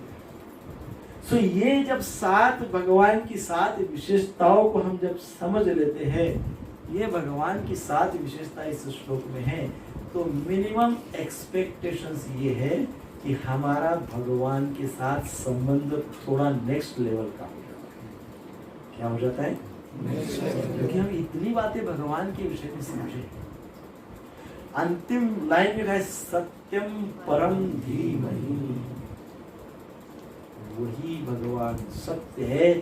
सो ये जब भगवान की 7 विशेषताओं को हम जब समझ लेते हैं, ये भगवान की 7 विशेषता इस श्लोक में है, तो मिनिमम एक्सपेक्टेशंस ये है कि हमारा भगवान के साथ संबंध थोड़ा नेक्स्ट लेवल का हो जाता है। क्या हो जाता है? क्योंकि हम इतनी बातें भगवान के विषय में समझे। अंतिम लाइन में है सत्यम परम धीमहि, वही भगवान सत्य है,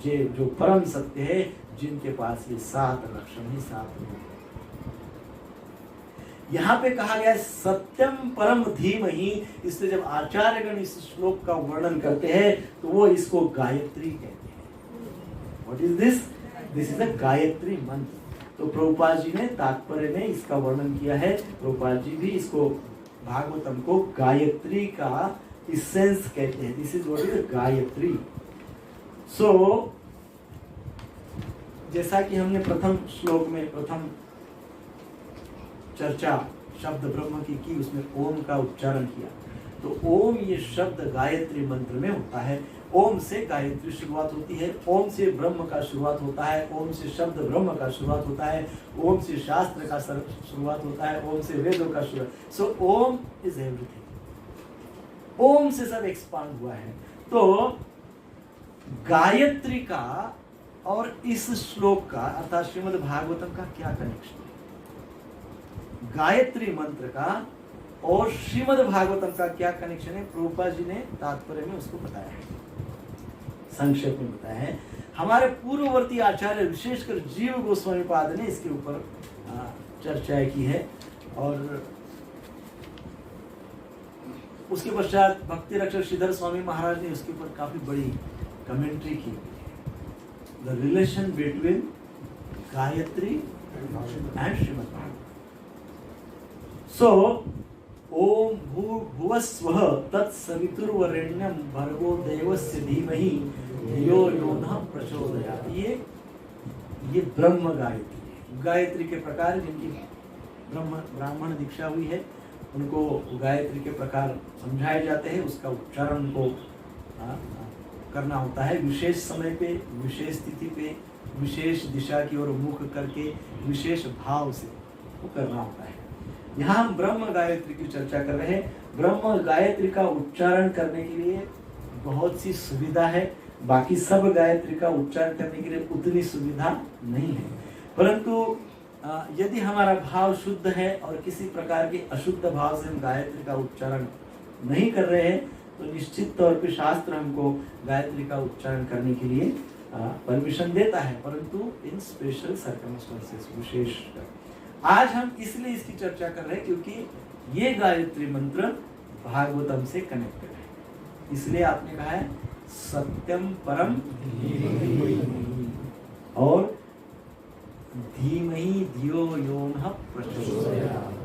जो परम सत्य है, जिनके पास ये 7 लक्षण ही 7 गुण। यहाँ पे कहा गया है सत्यम परम धीमहि, इसलिए जब आचार्यगण इस श्लोक का वर्णन करते हैं तो वो इसको गायत्री कहते हैं। What is this? This is अ गायत्री मंत्र। तो प्रभुपाद जी ने तात्पर्य में इसका वर्णन किया है। प्रभुपाद जी भी इसको भागवतम को गायत्री का इसेंस कहते हैं। This is what is Gayatri. So जैसा कि हमने प्रथम श्लोक में प्रथम चर्चा शब्द ब्रह्म की उसमें ओम का उच्चारण किया, तो ओम ये शब्द गायत्री मंत्र में होता है। ओम से गायत्री शुरुआत होती है, ओम से ब्रह्म का शुरुआत होता है, ओम से शब्द ब्रह्म का शुरुआत होता है, ओम से शास्त्र का शुरुआत होता है, ओम से वेदों का शुरुआत। सो ओम इज एवरीथिंग, ओम से सब एक्सपांड हुआ है। तो गायत्री का और इस श्लोक का अर्थात श्रीमद् भागवतम का क्या कनेक्शन है? गायत्री मंत्र का और श्रीमद् भागवतम का क्या कनेक्शन है? प्रभुपाद जी ने तात्पर्य में उसको बताया है, संक्षेप में बताया है। हमारे पूर्ववर्ती आचार्य विशेषकर जीव गोस्वामी पाद ने इसके ऊपर चर्चा की है, और उसके पश्चात भक्ति रक्षक श्रीधर स्वामी महाराज ने उसके ऊपर काफी बड़ी कमेंट्री की। The relation between Gayatri and Shrimad Bhagavat. So Om भूर्भुवस्वः तत्सवितुर्वरेण्यं भर्गो देवस्य धीमहि धियो यो नः प्रचोदयात्। ये ब्रह्म गायत्री है। गायत्री के प्रकार जिनकी ब्राह्मण दीक्षा हुई है उनको गायत्री के प्रकार समझाए जाते हैं, उसका उच्चारण को करना होता है विशेष समय पे, विशेष स्थिति पे, विशेष दिशा की ओर मुख करके, विशेष भाव से वो करना होता है। यहाँ हम ब्रह्म गायत्री की चर्चा कर रहे हैं। ब्रह्म गायत्री का उच्चारण करने के लिए बहुत सी सुविधा है, बाकी सब गायत्री का उच्चारण करने के लिए उतनी सुविधा नहीं है। परंतु यदि हमारा भाव शुद्ध है और किसी प्रकार के अशुद्ध भाव से हम गायत्री का उच्चारण नहीं कर रहे हैं, तो निश्चित तौर पे शास्त्र हमको गायत्री का उच्चारण करने के लिए परमिशन देता है, परंतु इन स्पेशल सर्कमस्टेंसेस, विशेष। आज हम इसलिए इसकी चर्चा कर रहे हैं क्योंकि ये गायत्री मंत्र भागवतम से कनेक्टेड है, इसलिए आपने कहा है सत्यम परम। और धीमहि धियो यो नः प्रचोदयात्।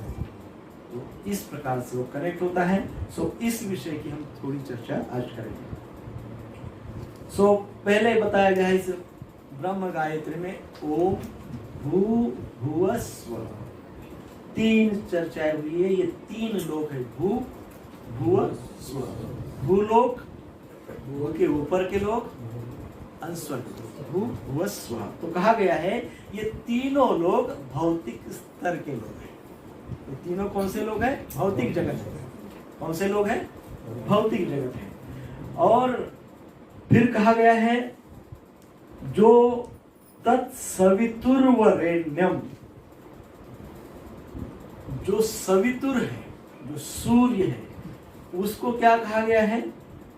तो इस प्रकार से वो कनेक्ट होता है। सो इस विषय की हम थोड़ी चर्चा आज करेंगे। सो पहले बताया गया है इस ब्रह्म गायत्री में ओम भू भुव स्व, 3 चर्चाएं हुई है। ये 3 लोक है, भू भुव स्व। भूलोक, भू के ऊपर के लोक, अंस्वर्ग, भू भुव स्व। तो कहा गया है ये तीनों लोग भौतिक स्तर के लोग हैं। ये तीनों कौन से लोग हैं? भौतिक जगत है। कौन से लोग हैं? भौतिक जगत है। और फिर कहा गया है जो तत्सवितुर्वरेण्यम, जो सवितुर है, जो सूर्य है, उसको क्या कहा गया है?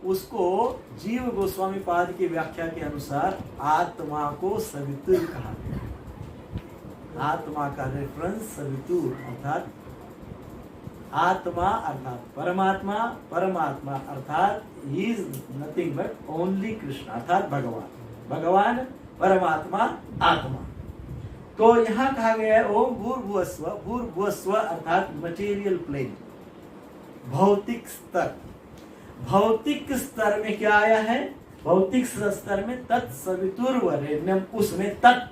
उसको जीव गोस्वामी पाद की व्याख्या के अनुसार आत्मा को सवितुर कहा गया है। आत्मा का रेफरेंस सवितुर अर्थात आत्मा अर्थात परमात्मा, परमात्मा अर्थात he is nothing but only Krishna अर्थात भगवान, भगवान परमात्मा आत्मा। तो यहाँ कहा गया है ओम भूर्भुवस्व, भूर्भुवस्व अर्थात मटेरियल प्लेन, भौतिक स्तर। भौतिक स्तर में क्या आया है? भौतिक स्तर में तत्सवितुर्वरेण्यम, उसमें तत्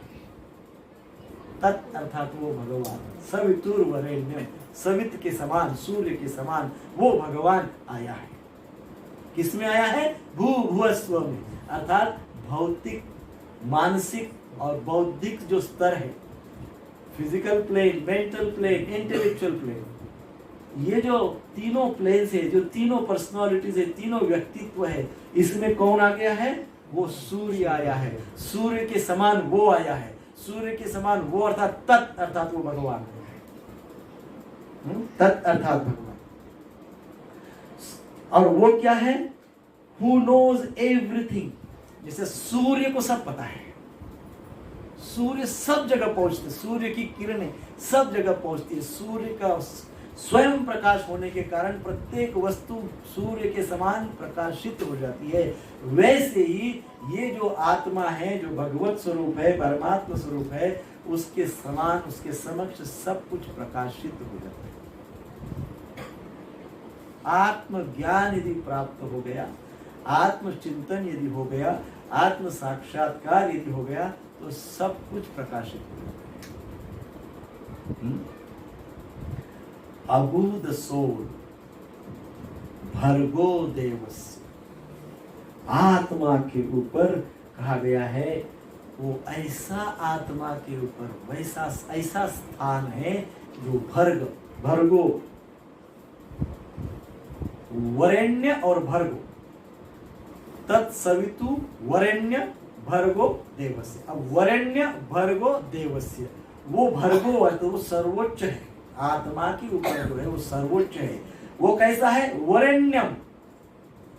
अर्थात वो भगवान, सवितुर्वरेण्यम, सवित के समान, सूर्य के समान वो भगवान आया है। किसमें आया है? भू भुवस्व में, अर्थात भौतिक, मानसिक और बौद्धिक जो स्तर है, physical plane, mental plane, intellectual plane, ये जो तीनों प्लेन है, जो तीनों पर्सनालिटीज है, तीनों व्यक्तित्व है, इसमें कौन आ गया है? वो सूर्य आया है। सूर्य के समान वो आया है। सूर्य के समान वो अर्थात तत् अर्थात वो भगवान है। तत् अर्थात भगवान। और वो क्या है? Who knows everything. जैसे सूर्य को सब पता है, सूर्य सब जगह पहुंचते, सूर्य की किरणें सब जगह पहुंचती है। सूर्य का स्वयं प्रकाश होने के कारण प्रत्येक वस्तु सूर्य के समान प्रकाशित हो जाती है। वैसे ही ये जो आत्मा है, जो भगवत स्वरूप है, परमात्मा स्वरूप है, उसके समान, उसके समक्ष सब कुछ प्रकाशित हो जाता है। आत्मज्ञान यदि प्राप्त हो गया, आत्मचिंतन यदि हो गया, आत्म साक्षात्कार यदि हो गया, तो सब कुछ प्रकाशित हो जाता है। अबूद सोल भर्गो देवस्य, आत्मा के ऊपर कहा गया है वो ऐसा आत्मा के ऊपर वैसा ऐसा स्थान है जो भर्गो, वरेण्य और भर्गो, तत्सवितु वरेण्य भर्गो देवस्य। अब वरेण्य भर्गो देवस्य, वो भर्गो है तो वो सर्वोच्च है, आत्मा के ऊपर जो है वो सर्वोच्च है। वो कैसा है? वरेण्यम,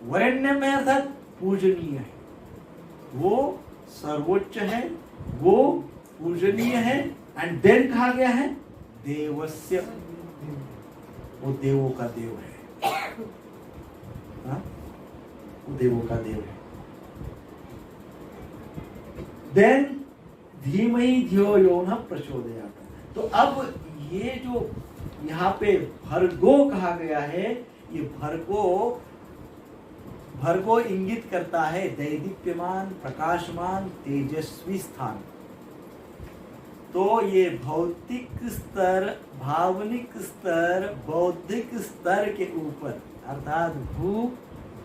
वरेण्यम है अर्थात पूजनीय है, वो सर्वोच्च है, वो पूजनीय है। एंड देन कहा गया है देवस्य, वो देवों का देव है। हाँ? वो देवों का देव है। देन धीमहि धियो यो नः प्रचोदयात्। तो अब ये जो यहाँ पे भर्गो कहा गया है, ये भर्गो इंगित करता है दैदीप्यमान, प्रकाशमान, तेजस्वी स्थान। तो ये भौतिक स्तर, भावनिक स्तर, बौद्धिक स्तर के ऊपर अर्थात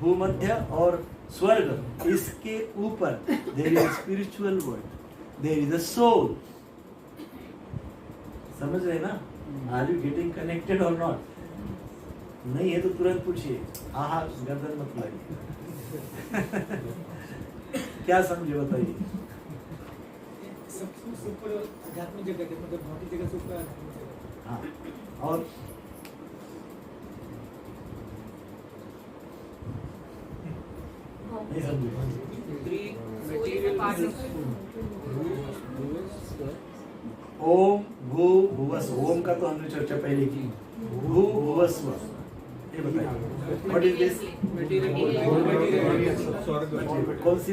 भूमध्य और स्वर्ग, इसके ऊपर there is spiritual world, there is a soul. समझ रहे ना? आर यू गेटिंग कनेक्टेड और नॉट? नहीं है तो तुरंत पूछिए, आहा गर्दन मत लाइए। क्या समझे बताइए? सबसे ऊपर आध्यात्मिक जगत है, मतलब भौतिक जगत से ऊपर। हाँ, और नहीं समझे? ओम भू भुवस्व, ओम का तो हमने चर्चा पहले की। भू भुवस्व, ये बताइए व्हाट इज दिस? कौन सी?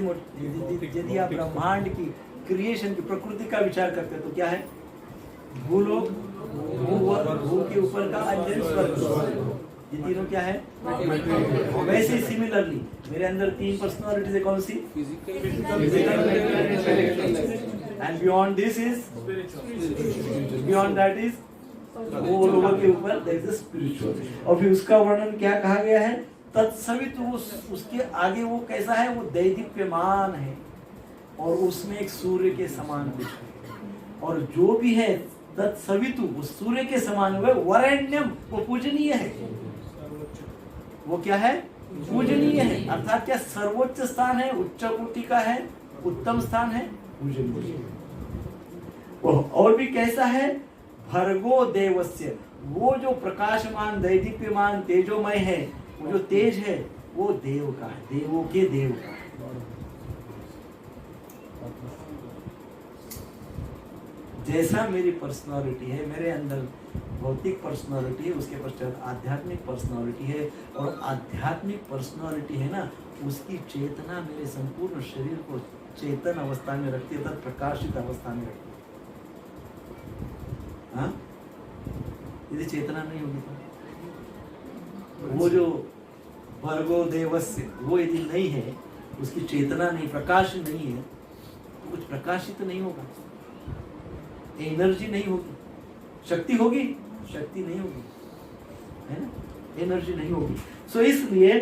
यदि आप ब्रह्मांड की क्रिएशन की प्रकृति का विचार करते हैं तो क्या है? भूलोक, भू के ऊपर का अंजन स्वर्ग, ये तीनों क्या है? वैसे सिमिलरली मेरे अंदर 3 पर्सनालिटीज है, कौन सी? And beyond this is beyond that is वो लोगों के ऊपर दैट इज स्पिरिचुअल। और फिर उसका वर्णन क्या कहा गया है? तत्सवित, उसके आगे वो कैसा है? वो दैदीप्यमान है और उसमें एक सूर्य के समान कुछ है। और जो भी है तत्सवितु, वो सूर्य के समान हुए, वरेण्यम, वो पूजनीय है। वो क्या है? पूजनीय है। अर्थात क्या? सर्वोच्च स्थान है, उच्च कोटि का है, उत्तम स्थान है, पूजनीय। और भी कैसा है? भर्गो देवस्य, वो जो प्रकाशमान दैदीप्यमान तेजोमय है, वो जो तेज है वो देव का है, देवों के देव का है। जैसा मेरी पर्सनालिटी है, मेरे अंदर भौतिक पर्सनालिटी है, उसके पश्चात आध्यात्मिक पर्सनालिटी है, और आध्यात्मिक पर्सनालिटी है ना, उसकी चेतना मेरे संपूर्ण शरीर को चेतन अवस्था में रखती है, तथा प्रकाशित अवस्था में रखती है। हाँ, यदि चेतना नहीं होगी तो वो जो भर्गो देवस्य, वो यदि नहीं है, उसकी चेतना नहीं, प्रकाश नहीं है, तो कुछ प्रकाशित नहीं होगा, एनर्जी नहीं होगी। शक्ति होगी, शक्ति नहीं होगी, है ना, एनर्जी नहीं होगी। सो इसलिए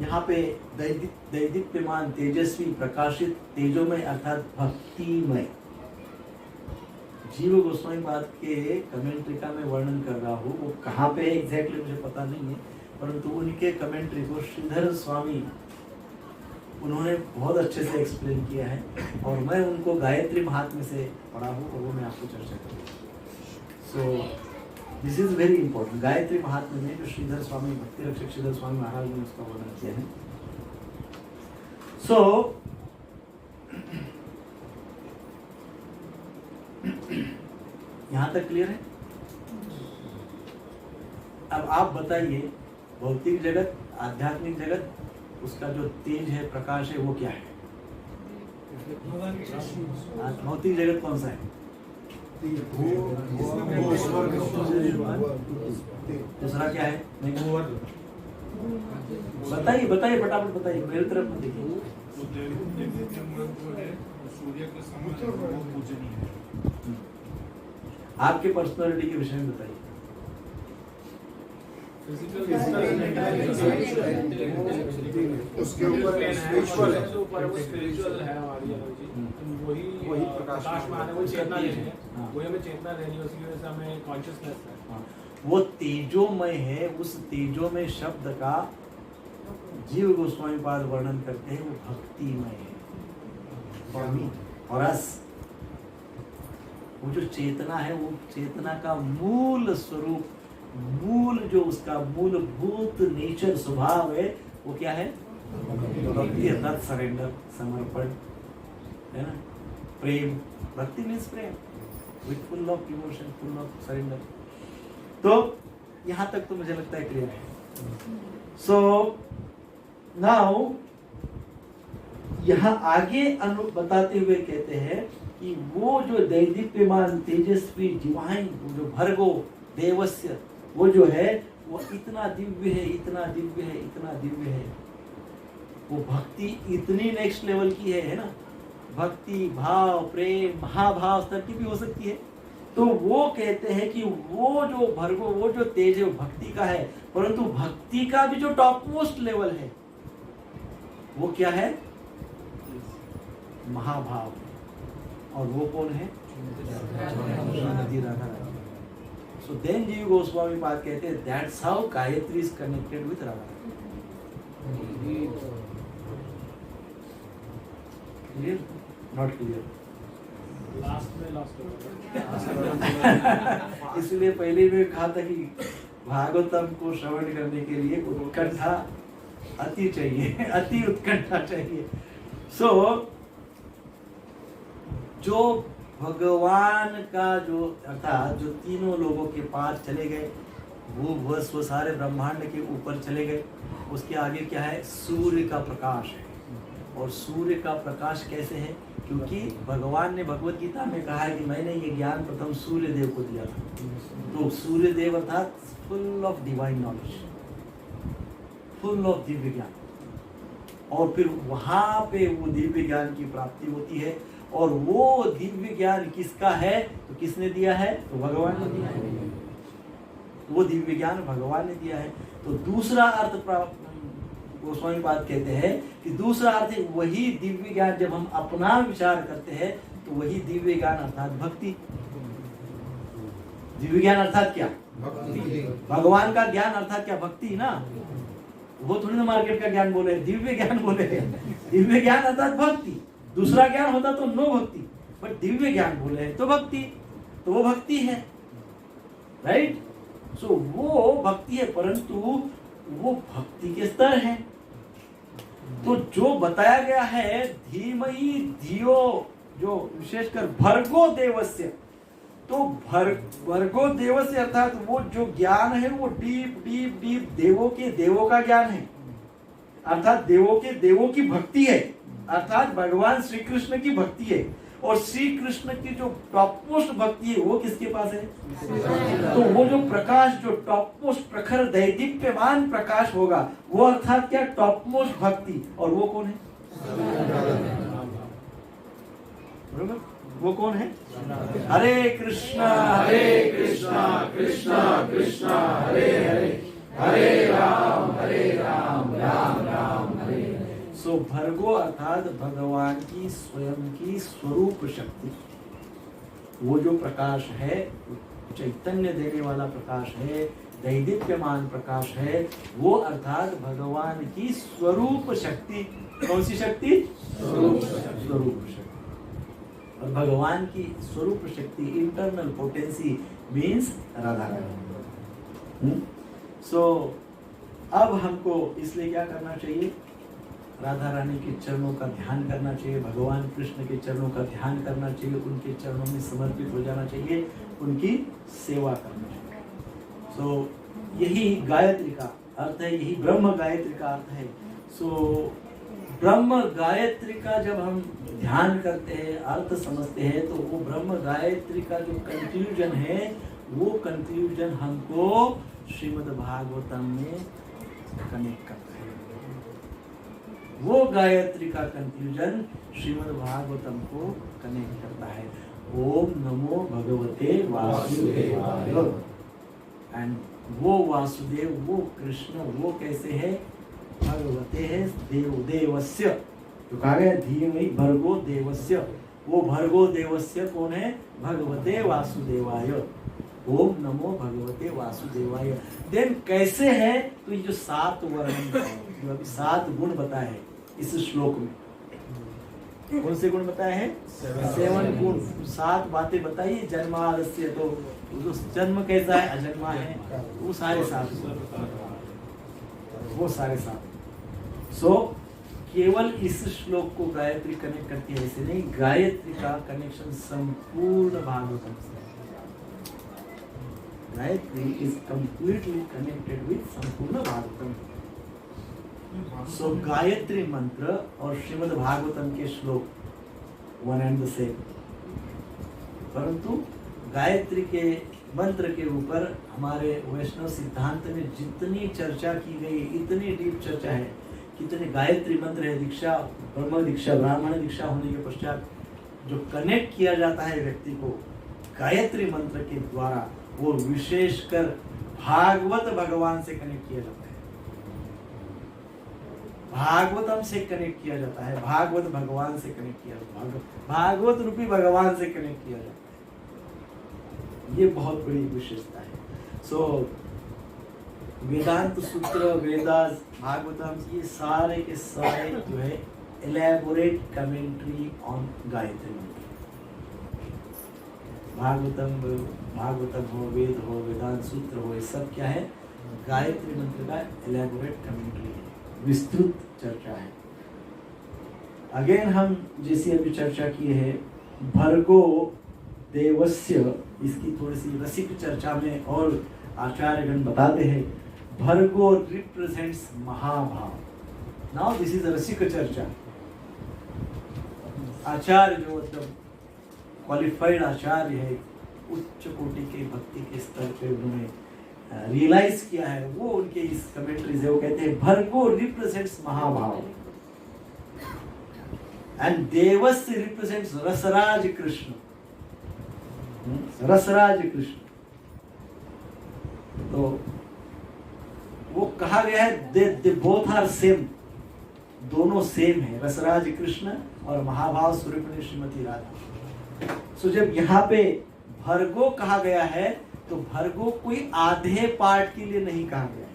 यहाँ पे दैदीप्यमान, तेजस्वी, प्रकाशित, तेजोमय अर्थात भक्तिमय। जीव गोस्वामी पाद के कमेंट्री का मैं वर्णन कर रहा हूँ, वो कहाँ पे एग्जैक्टली मुझे पता नहीं है, परंतु उनके कमेंट्री को श्रीधर स्वामी उन्होंने बहुत अच्छे से एक्सप्लेन किया है, और मैं उनको गायत्री महात्म्य से पढ़ा हूँ, और वो मैं आपको चर्चा करूँगा। So this is very important. Gayatri महात्म्य में जो श्रीधर स्वामी, भक्ति रक्षक श्रीधर स्वामी महाराज ने उसका वर्णन किया है। सो यहाँ तक क्लियर है? अब आप बताइए, भौतिक जगत, आध्यात्मिक जगत, उसका जो तेज है, प्रकाश है, वो क्या है? भौतिक जगत कौन सा है? दूसरा क्या है? बताइए बताइए, फटाफट बताइए, मेरी तरफ मत देखिए। सूर्य के समान वो पूजनीय है। आपके पर्सनालिटी के विषय में बताइए। उसके ऊपर स्पिरिचुअल है हमारी एनर्जी, वही प्रकाशमान है, वो चेतना देनी है, वही हमें चेतना देनी है, उसकी वजह से हमें कॉन्शियसनेस है। वो तेजोमय है। उस तेजोमय शब्द का जीव गोस्वामी पाद वर्णन करते हैं, वो भक्तिमय है। और वो जो चेतना है, वो चेतना का मूल स्वरूप, मूल जो उसका मूलभूत नेचर, स्वभाव है, वो क्या है? भक्ति अर्थात सरेंडर, समर्पण, है ना, प्रेम। भक्ति means Prem, with full of emotion, full of surrender. तो यहाँ तक तो मुझे लगता है क्लियर है। सो नाउ यहाँ आगे बताते हुए कहते हैं कि वो जो दैदीप्यमान, तेजस्वी, डिवाइन, वो जो भर्गो देवस्य, वो जो है, वो इतना दिव्य है, इतना दिव्य है, इतना दिव्य है। वो भक्ति इतनी नेक्स्ट लेवल की है ना, भक्ति, भाव, प्रेम, महाभाव स्तर की भी हो सकती है। तो वो कहते हैं कि वो जो भर्गो, वो जो तेज है, वो भक्ति का है, परंतु भक्ति का भी जो टॉप मोस्ट लेवल है, वो क्या है? महाभाव। और वो कौन है? श्रीमती राधा रानी। सो देन जीव गोस्वामी पाद कहते हैं, that's how Gayatri is connected with Radha. Clear? Not clear? Last में इसलिए पहले भी कहा था कि भागवतम को श्रवण करने के लिए उत्कंठा अति चाहिए, अति उत्कंठा चाहिए। सो जो भगवान का जो अर्थात जो तीनों लोगों के पास चले गए, वो सारे ब्रह्मांड के ऊपर चले गए, उसके आगे क्या है? सूर्य का प्रकाश है। और सूर्य का प्रकाश कैसे है? क्योंकि भगवान ने भगवत गीता में कहा है कि मैंने ये ज्ञान प्रथम सूर्य देव को दिया था। तो सूर्य देव अर्थात full of divine knowledge, full of Divya ज्ञान, और फिर वहां पे वो दिव्य ज्ञान की प्राप्ति होती है। और वो दिव्य ज्ञान किसका है? तो किसने दिया है? तो भगवान ने दिया है। वो दिव्य ज्ञान भगवान ने दिया है। तो दूसरा अर्थ गोस्वामी पाद कहते हैं कि दूसरा अर्थ है वही दिव्य ज्ञान जब हम अपना विचार करते हैं तो वही दिव्य ज्ञान अर्थात भक्ति। दिव्य ज्ञान अर्थात क्या? भक्ति। भगवान का ज्ञान अर्थात क्या? भक्ति ना। वो थोड़ी ना मार्केट का ज्ञान बोले, दिव्य ज्ञान बोले। दिव्य ज्ञान अर्थात भक्ति। दूसरा ज्ञान होता तो नो भक्ति, बट दिव्य ज्ञान बोले तो भक्ति, तो वो भक्ति है, राइट? सो वो भक्ति है, परंतु वो भक्ति के स्तर है। तो जो बताया गया है धीमहि धियो, जो विशेषकर भर्गो देवस्य, तो भर्गो देवस्य अर्थात वो जो ज्ञान है वो डीप डीप डीप देवों का ज्ञान है, अर्थात देवों की भक्ति है, अर्थात भगवान श्री कृष्ण की भक्ति है। और श्री कृष्ण की जो टॉप मोस्ट भक्ति है वो किसके पास है? तो वो जो प्रकाश, जो टॉप मोस्ट प्रखर दैदीप्यमान प्रकाश होगा, वो अर्थात क्या? टॉप मोस्ट भक्ति। और वो कौन है? बरोबर, वो कौन है? हरे कृष्णा कृष्णा कृष्णा हरे हरे, हरे राम राम राम हरे। सो भर्गो अर्थात भगवान की स्वयं की स्वरूप शक्ति, वो जो प्रकाश है, चैतन्य देने वाला प्रकाश है, दैदीप्यमान प्रकाश है, वो अर्थात भगवान की स्वरूप शक्ति। कौन सी शक्ति? स्वरूप शक्ति। और भगवान की स्वरूप शक्ति, internal potency means Radha Rani. सो अब हमको इसलिए क्या करना चाहिए? राधा रानी के चरणों का ध्यान करना चाहिए, भगवान कृष्ण के चरणों का ध्यान करना चाहिए, उनके चरणों में समर्पित हो जाना चाहिए, उनकी सेवा करना चाहिए। सो यही गायत्री का अर्थ है, यही ब्रह्म गायत्री का अर्थ है। सो ब्रह्म गायत्री का जब हम ध्यान करते हैं, अर्थ समझते हैं, तो वो ब्रह्म गायत्री का जो कंक्लूजन है, वो कंक्लूजन हमको श्रीमद् भागवतम में कनेक्ट करता है। वो गायत्री का कंक्लूजन श्रीमद् भागवतम को कनेक्ट करता है। ओम नमो भगवते वासुदेवाय। एंड वो वासुदेव, वो कृष्ण, वो कैसे है? भगवते है देवस्य, जो कहा गया धीमहि भर्गो देवस्य। वो भर्गो देवस्य कौन है? भगवते वासुदेवाय। ओम नमो भगवते वासुदेवाय। देन कैसे है? तो ये जो 7 वर्ण, जो अभी 7 गुण बताए हैं इस श्लोक में, कौन से गुण बताए हैं? 7 गुण, 7 बातें बताई। जन्मादस्य, तो जन्म कैसा है? अजन्मा है, वो सारे 7, वो सारे 7। सो केवल इस श्लोक को गायत्री कनेक्ट करती है, ऐसे नहीं, गायत्री का कनेक्शन संपूर्ण भागवतम से। Gayatri is completely connected with संपूर्ण भागवतम। सो गायत्री मंत्र और श्रीमद् भागवतम के श्लोक वन एंड द सेम, परंतु गायत्री के मंत्र के ऊपर हमारे वैष्णव सिद्धांत में जितनी चर्चा की गई, इतनी डीप चर्चा है, कितने गायत्री मंत्र है। दीक्षा, ब्रह्म दीक्षा, ब्राह्मण दीक्षा होने के पश्चात जो कनेक्ट किया जाता है व्यक्ति को गायत्री मंत्र के द्वारा, वो विशेषकर भागवत भगवान से कनेक्ट किया जाता है, भागवतम से कनेक्ट किया जाता है, भागवत भगवान से कनेक्ट किया जाता है, भागवत रूपी भगवान से कनेक्ट किया जाता है। ये बहुत बड़ी विशेषता है। सो वेदांत सूत्र, वेदास, भागवतम, ये सारे के सारे जो है एलैबोरेट कमेंट्री ऑन गायत्री मंत्र। भागवतम हो, वेद हो, वेदांत सूत्र हो, ये सब क्या है? गायत्री मंत्र का एलैबोरेट कमेंट्री है, विस्तृत चर्चा है। अगेन हम जैसी अभी चर्चा की है भर्गो देवस्य, इसकी थोड़ी सी रसिक चर्चा में और आचार्यगण बताते हैं Bhargo represents Mahabhava. Now this is a रसिक चर्चा। आचार्य जो एकदम क्वालिफाइड आचार्य है, उच्च कोटि के भक्ति के स्तर पे उन्होंने रियलाइज किया है, वो उनके इस कमेंट्री से वो कहते हैं भर्गो रिप्रेजेंट्स महाभाव एंड देवस्य रिप्रेजेंट्स रसराज कृष्ण। रसराज कृष्ण, तो वो कहा गया है दे बोथ आर सेम, दोनों सेम है, रसराज कृष्ण और महाभाव स्वरूपिणी श्रीमती राधा। सो जब यहाँ पे भर्गो कहा गया है तो भर्गो कोई आधे पार्ट के लिए नहीं कहा गया है,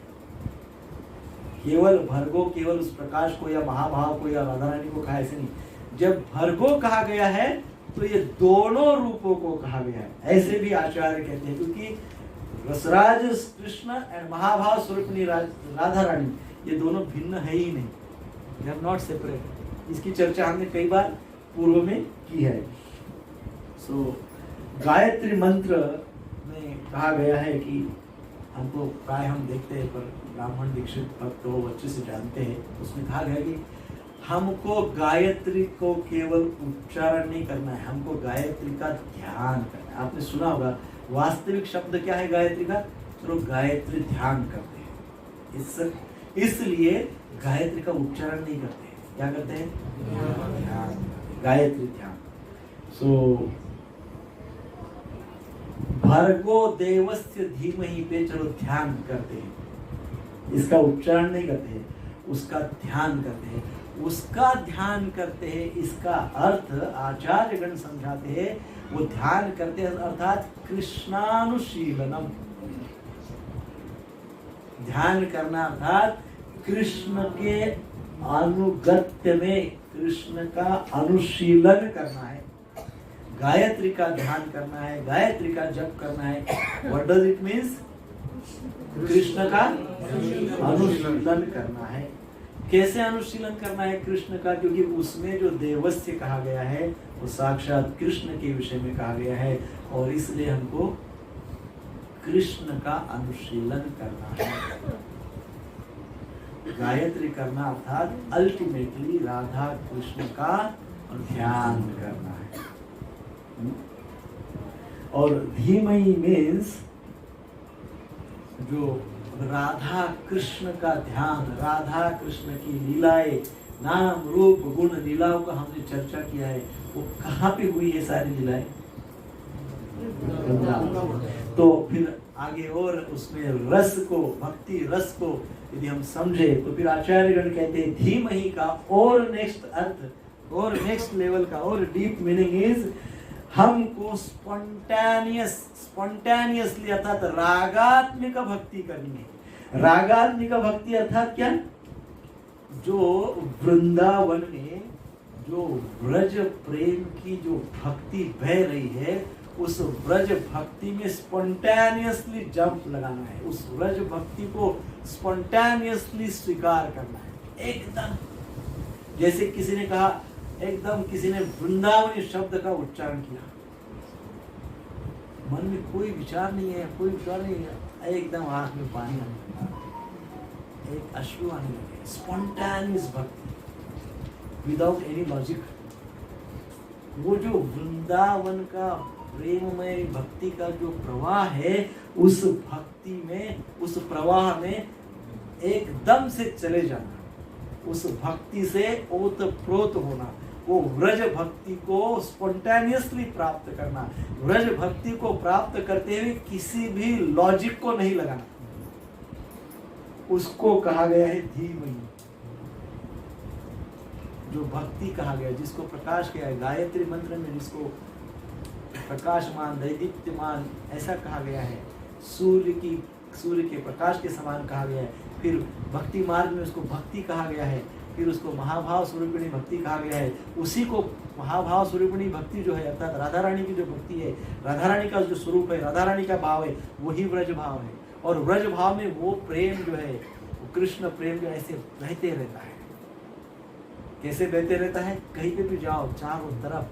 केवल भर्गो केवल उस प्रकाश को या महाभाव को या राधा रानी को कहा, ऐसे नहीं। जब भर्गो कहा गया है तो ये दोनों रूपों को कहा गया है, ऐसे भी आचार्य कहते हैं, क्योंकि रसराज कृष्ण एंड महाभाव स्वरूपिणी राधा रानी ये दोनों भिन्न है ही नहीं, दे आर नॉट सेपरेट। इसकी चर्चा हमने कई बार पूर्व में की है। सो गायत्री मंत्र में कहा गया है कि हमको प्राय हम देखते हैं, पर ब्राह्मण दीक्षित भक्त तो अच्छे से जानते हैं, उसमें कहा गया कि हमको गायत्री को केवल उच्चारण नहीं करना है, हमको गायत्री का ध्यान करना है। आपने सुना होगा वास्तविक शब्द क्या है गायत्री का, चलो गायत्री ध्यान करते हैं, इसलिए गायत्री का उच्चारण नहीं करते हैं, क्या करते हैं, ध्यान, गायत्री ध्यान। सो भर्गो देवस्य धीमहि पे चलो ध्यान करते हैं, इसका उच्चारण नहीं करते हैं, उसका ध्यान करते हैं, उसका ध्यान करते हैं। इसका अर्थ आचार्यगण समझाते हैं, वो ध्यान करते हैं अर्थात कृष्णानुशीलनम, ध्यान करना अर्थात कृष्ण के अनुगत्य में कृष्ण का अनुशीलन करना है, गायत्री का ध्यान करना है, गायत्री का जप करना है। What does it means, Krishna का अनुशीलन करना है। कैसे अनुशीलन करना है कृष्ण का, क्योंकि उसमें जो देवस्य कहा गया है वो साक्षात कृष्ण के विषय में कहा गया है, और इसलिए हमको कृष्ण का अनुशीलन करना है। गायत्री करना अर्थात अल्टीमेटली राधा कृष्ण का ध्यान करना है। और धीमहि मीन्स जो राधा कृष्ण का ध्यान, राधा कृष्ण की लीलाएं, नाम रूप गुण लीलाओं का हमने चर्चा किया है, वो कहाँ पे हुई है सारी लीलाएं, तो फिर आगे और उसमें रस को, भक्ति रस को यदि हम समझे तो फिर आचार्यगण कहते हैं धीमहि का और नेक्स्ट अर्थ और नेक्स्ट लेवल का और डीप मीनिंग इज हमको स्पॉन्टेनियसली अर्थात रागात्मिक भक्ति करनी है। रागात्मिक भक्ति अर्थात क्या, जो वृंदावन में जो ब्रज प्रेम की जो भक्ति बह रही है, उस ब्रज भक्ति में स्पॉन्टेनियसली जंप लगाना है, उस ब्रज भक्ति को स्पॉन्टेनियसली स्वीकार करना है। एकदम जैसे किसी ने कहा, एकदम किसी ने वृंदावनी शब्द का उच्चारण किया, मन में कोई विचार नहीं है, कोई विचार नहीं है, एकदम आंख में पानी आने लगा, एक अश्रु आने लगे, स्पॉन्टेनियस भक्ति विदाउट एनी लॉजिक। वो जो वृंदावन का प्रेममय भक्ति का जो प्रवाह है, उस भक्ति में, उस प्रवाह में एकदम से चले जाना, उस भक्ति से ओतप्रोत होना, वो व्रज भक्ति को स्पॉन्टेनियसली प्राप्त करना, व्रज भक्ति को प्राप्त करते हुए किसी भी लॉजिक को नहीं लगाना, उसको कहा गया है धीमहि। जो भक्ति कहा गया, जिसको प्रकाश किया है गायत्री मंत्र में, जिसको प्रकाशमान दैदीप्यमान ऐसा कहा गया है, सूर्य के प्रकाश के समान कहा गया है, फिर भक्ति मार्ग में उसको भक्ति कहा गया है, फिर उसको महाभाव स्वरूपिणी भक्ति कहा गया है। उसी को महाभाव स्वरूपिणी भक्ति जो है अर्थात राधा रानी की जो भक्ति है, राधा रानी का जो स्वरूप है, राधा रानी का भाव है, वही व्रज भाव है। और व्रज भाव में वो प्रेम जो है, वो कृष्ण प्रेम जो ऐसे बहते रहता है। कैसे बहते रहता है, कहीं पे भी जाओ चारों तरफ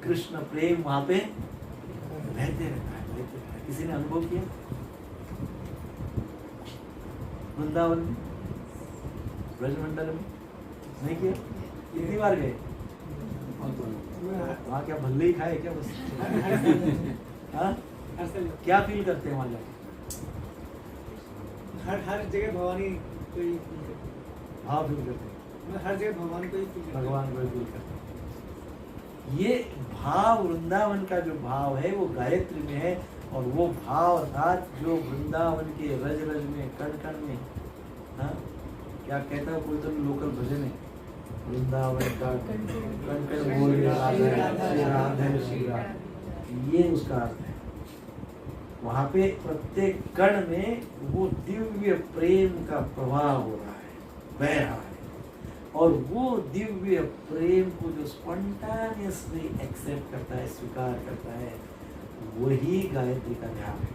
कृष्ण प्रेम वहां पे बहते रहता है, बहते रहता है। किसी ने अनुभव किया वृंदावन में, ब्रजमंडल में? नहीं किया? कितनी बार गए? वहाँ क्या भल्ले ही खाए क्या बस? हाँ, क्या फील करते हैं वहाँ जाके? हर जगह भवानी कोई भाव फील करते हैं, हर जगह भगवान को ही feel करते हैं। भगवान को फील करते हैं। ये भाव वृंदावन का जो भाव है वो गायत्री में है, और वो भाव अर्थात जो वृंदावन के रज रज में कण कण में, हाँ, क्या कहता है कोई तो लोकल भजन है, वृंदावन का कण कण बोल राधे राधे श्री राधे, ये उसका अर्थ है। वहाँ पे प्रत्येक कण में वो दिव्य प्रेम का प्रवाह हो रहा है, बह रहा है, और वो दिव्य प्रेम को जो स्पॉन्टेनियसली एक्सेप्ट करता है, स्वीकार करता है, वही गायत्री का ध्यान है,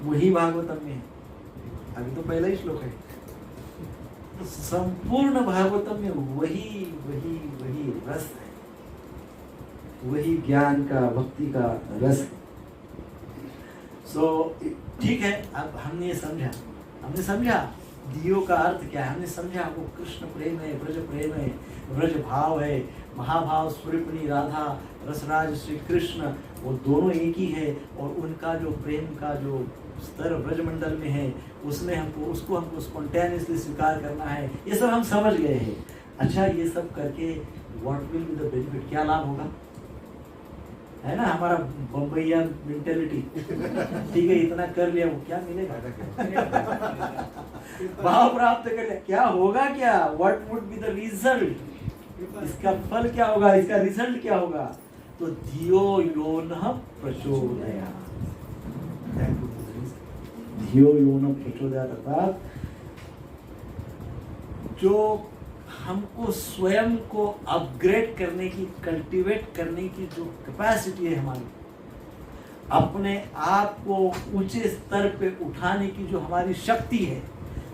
वही भागवतम में है। अभी तो पहला ही श्लोक है, संपूर्ण भागवतम में वही वही वही रस है, वही ज्ञान का, भक्ति का रस है। सो ठीक है, अब हमने समझा दियो का अर्थ क्या है, हमने समझा वो कृष्ण प्रेम है, ब्रज प्रेम है, ब्रज भाव है, महाभाव स्वरूपिणी राधा, रसराज श्री कृष्ण, वो दोनों एक ही है, और उनका जो प्रेम का जो स्तर ब्रजमंडल में है, उसमें हमको स्पॉन्टेनियसली स्वीकार करना है। ये सब हम समझ गए हैं। अच्छा, ये सब करके what will be the benefit, क्या लाभ होगा, है ना, हमारा बम्बईया मेंटेलिटी, ठीक है, इतना कर लिया, वो क्या मिलेगा? भाव प्राप्त कर लिया, क्या होगा, क्या what would be the result, इसका फल क्या होगा, इसका रिजल्ट क्या होगा? तो धियो यो न प्रचोदयात्, धियो यो न प्रचोदयात्, अर्थात जो हमको स्वयं को अपग्रेड करने की, कल्टीवेट करने की जो कैपेसिटी है हमारी, अपने आप को ऊंचे स्तर पे उठाने की जो हमारी शक्ति है,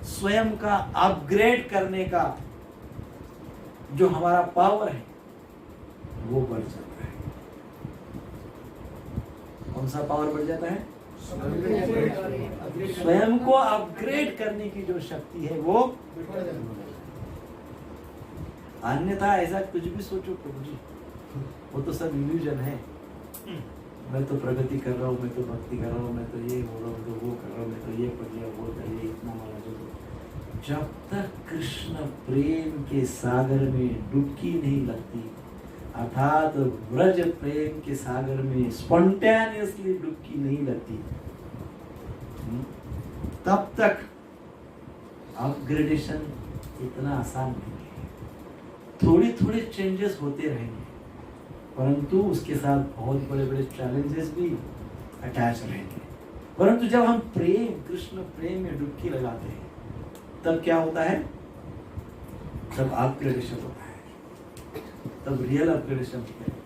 स्वयं का अपग्रेड करने का जो हमारा पावर है, वो बढ़ जाता है। कौन सा पावर बढ़ जाता है? स्वयं को अपग्रेड करने की जो शक्ति है वो। अन्यथा ऐसा कुछ भी सोचो प्रभु जी, वो तो सब इल्यूजन है। मैं तो प्रगति कर रहा हूँ, मैं तो भक्ति कर रहा हूँ, मैं तो ये हो रहा हूँ, तो वो कर रहा हूँ, मैं तो ये पढ़ लिया, वो कर लिया, इतना वाला जो। जब तक कृष्ण प्रेम के सागर में डुबकी नहीं लगती, अर्थात ब्रज प्रेम के सागर में स्पॉन्टेनियसली डुबकी नहीं लगती, तब तक अपग्रेडेशन इतना आसान नहीं है। थोड़ी थोड़ी चेंजेस होते रहेंगे, परंतु उसके साथ बहुत बड़े बड़े चैलेंजेस भी अटैच रहेंगे। परंतु जब हम कृष्ण प्रेम में डुबकी लगाते हैं, तब क्या होता है? तब अपग्रेडेशन होता है, तब रियल अपग्रेडेशन होता है।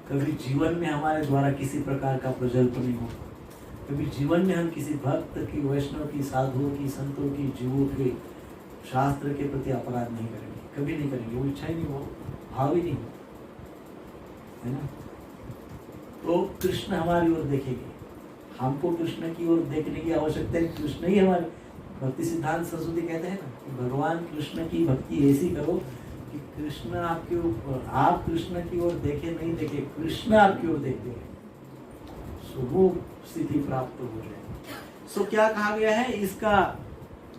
कभी जीवन में हमारे द्वारा किसी प्रकार का प्रजल्प नहीं होगा, कभी जीवन में हम किसी भक्त की, वैष्णव की, साधुओं की, संतों की, जीवों के, शास्त्र के प्रति अपराध नहीं करेंगे, कभी नहीं करेंगे, वो इच्छा ही नहीं हो, भाव ही नहीं हो, है ना। तो कृष्ण हमारी ओर देखेंगे, हमको कृष्ण की ओर देखने की आवश्यकता है। कृष्ण ही हमारे, भक्ति सिद्धांत सरस्वती कहते हैं ना कि भगवान कृष्ण की भक्ति ऐसी करो कि कृष्ण आपके ऊपर, आप कृष्ण की ओर देखे नहीं देखे, कृष्ण आपकी ओर देखते हैं, सो वो स्थिति प्राप्त हो जाए। सो क्या कहा गया है, इसका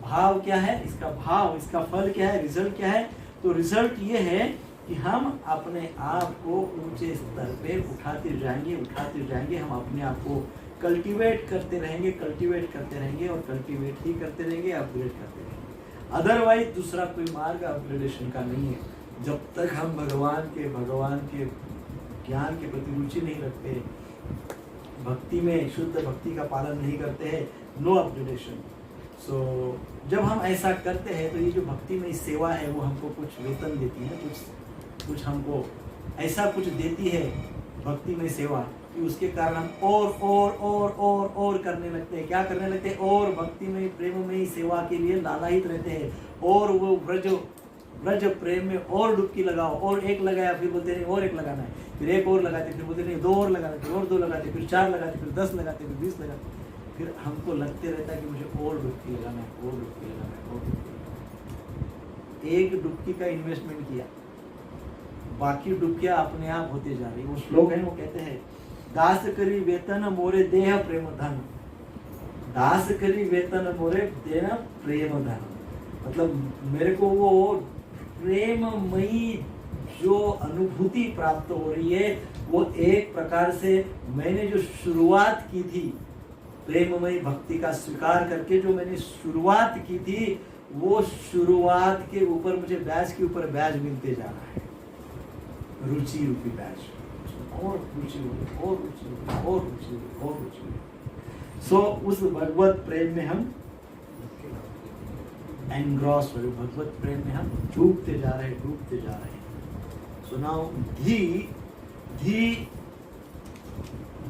भाव क्या है, इसका भाव, इसका फल क्या है, रिजल्ट क्या है? तो रिजल्ट ये है कि हम अपने आप को ऊंचे स्तर पे उठाते जाएंगे, हम अपने आप को कल्टीवेट करते रहेंगे और कल्टीवेट ही करते रहेंगे, अपग्रेड करते रहेंगे। अदरवाइज दूसरा कोई मार्ग अपग्रेडेशन का नहीं है। जब तक हम भगवान के ज्ञान के प्रति रुचि नहीं रखते, भक्ति में शुद्ध भक्ति का पालन नहीं करते हैं, नो अपग्रेडेशन। सो जब हम ऐसा करते हैं तो ये जो भक्ति में सेवा है वो हमको कुछ वेतन देती है, कुछ हमको ऐसा कुछ देती है भक्ति में सेवा कि उसके कारण हम और करने लगते हैं। क्या करने लगते हैं? और भक्ति में, प्रेम में ही सेवा के लिए लालायित रहते हैं, और वो ब्रज प्रेम में और डुबकी लगाओ, और एक लगाया फिर बोलते नहीं और एक लगाना है, फिर एक और लगाते, फिर बोलते नहीं दो और लगाते, फिर और दो लगाते, फिर 4 लगाते, फिर 10 लगाते, फिर 20 लगाते, फिर हमको लगते रहता है कि मुझे और डुबकी लगाना है, और डुबकी लगाना है, और डुबकी लगाना है। एक डुबकी का इन्वेस्टमेंट किया, बाकी डुबकियां अपने आप होते जा रही। वो श्लोक है, वो कहते हैं दास करी वेतन मोरे देह प्रेम धन, दास करी वेतन मोरे देह प्रेम धन, मतलब मेरे को वो प्रेममयी जो अनुभूति प्राप्त हो रही है, वो एक प्रकार से मैंने जो शुरुआत की थी प्रेममयी भक्ति का स्वीकार करके, जो मैंने शुरुआत की थी, वो शुरुआत के ऊपर मुझे बैच के ऊपर बैच मिलते जा रहा है, रुचि रूपी बैच, और रुचि और रुचि और रुचि और रुचि। सो उस भगवत प्रेम में हम एनग्रॉस हो, भगवत प्रेम में हम डूबते जा रहे हैं, डूबते जा रहे हैं। सो नाउ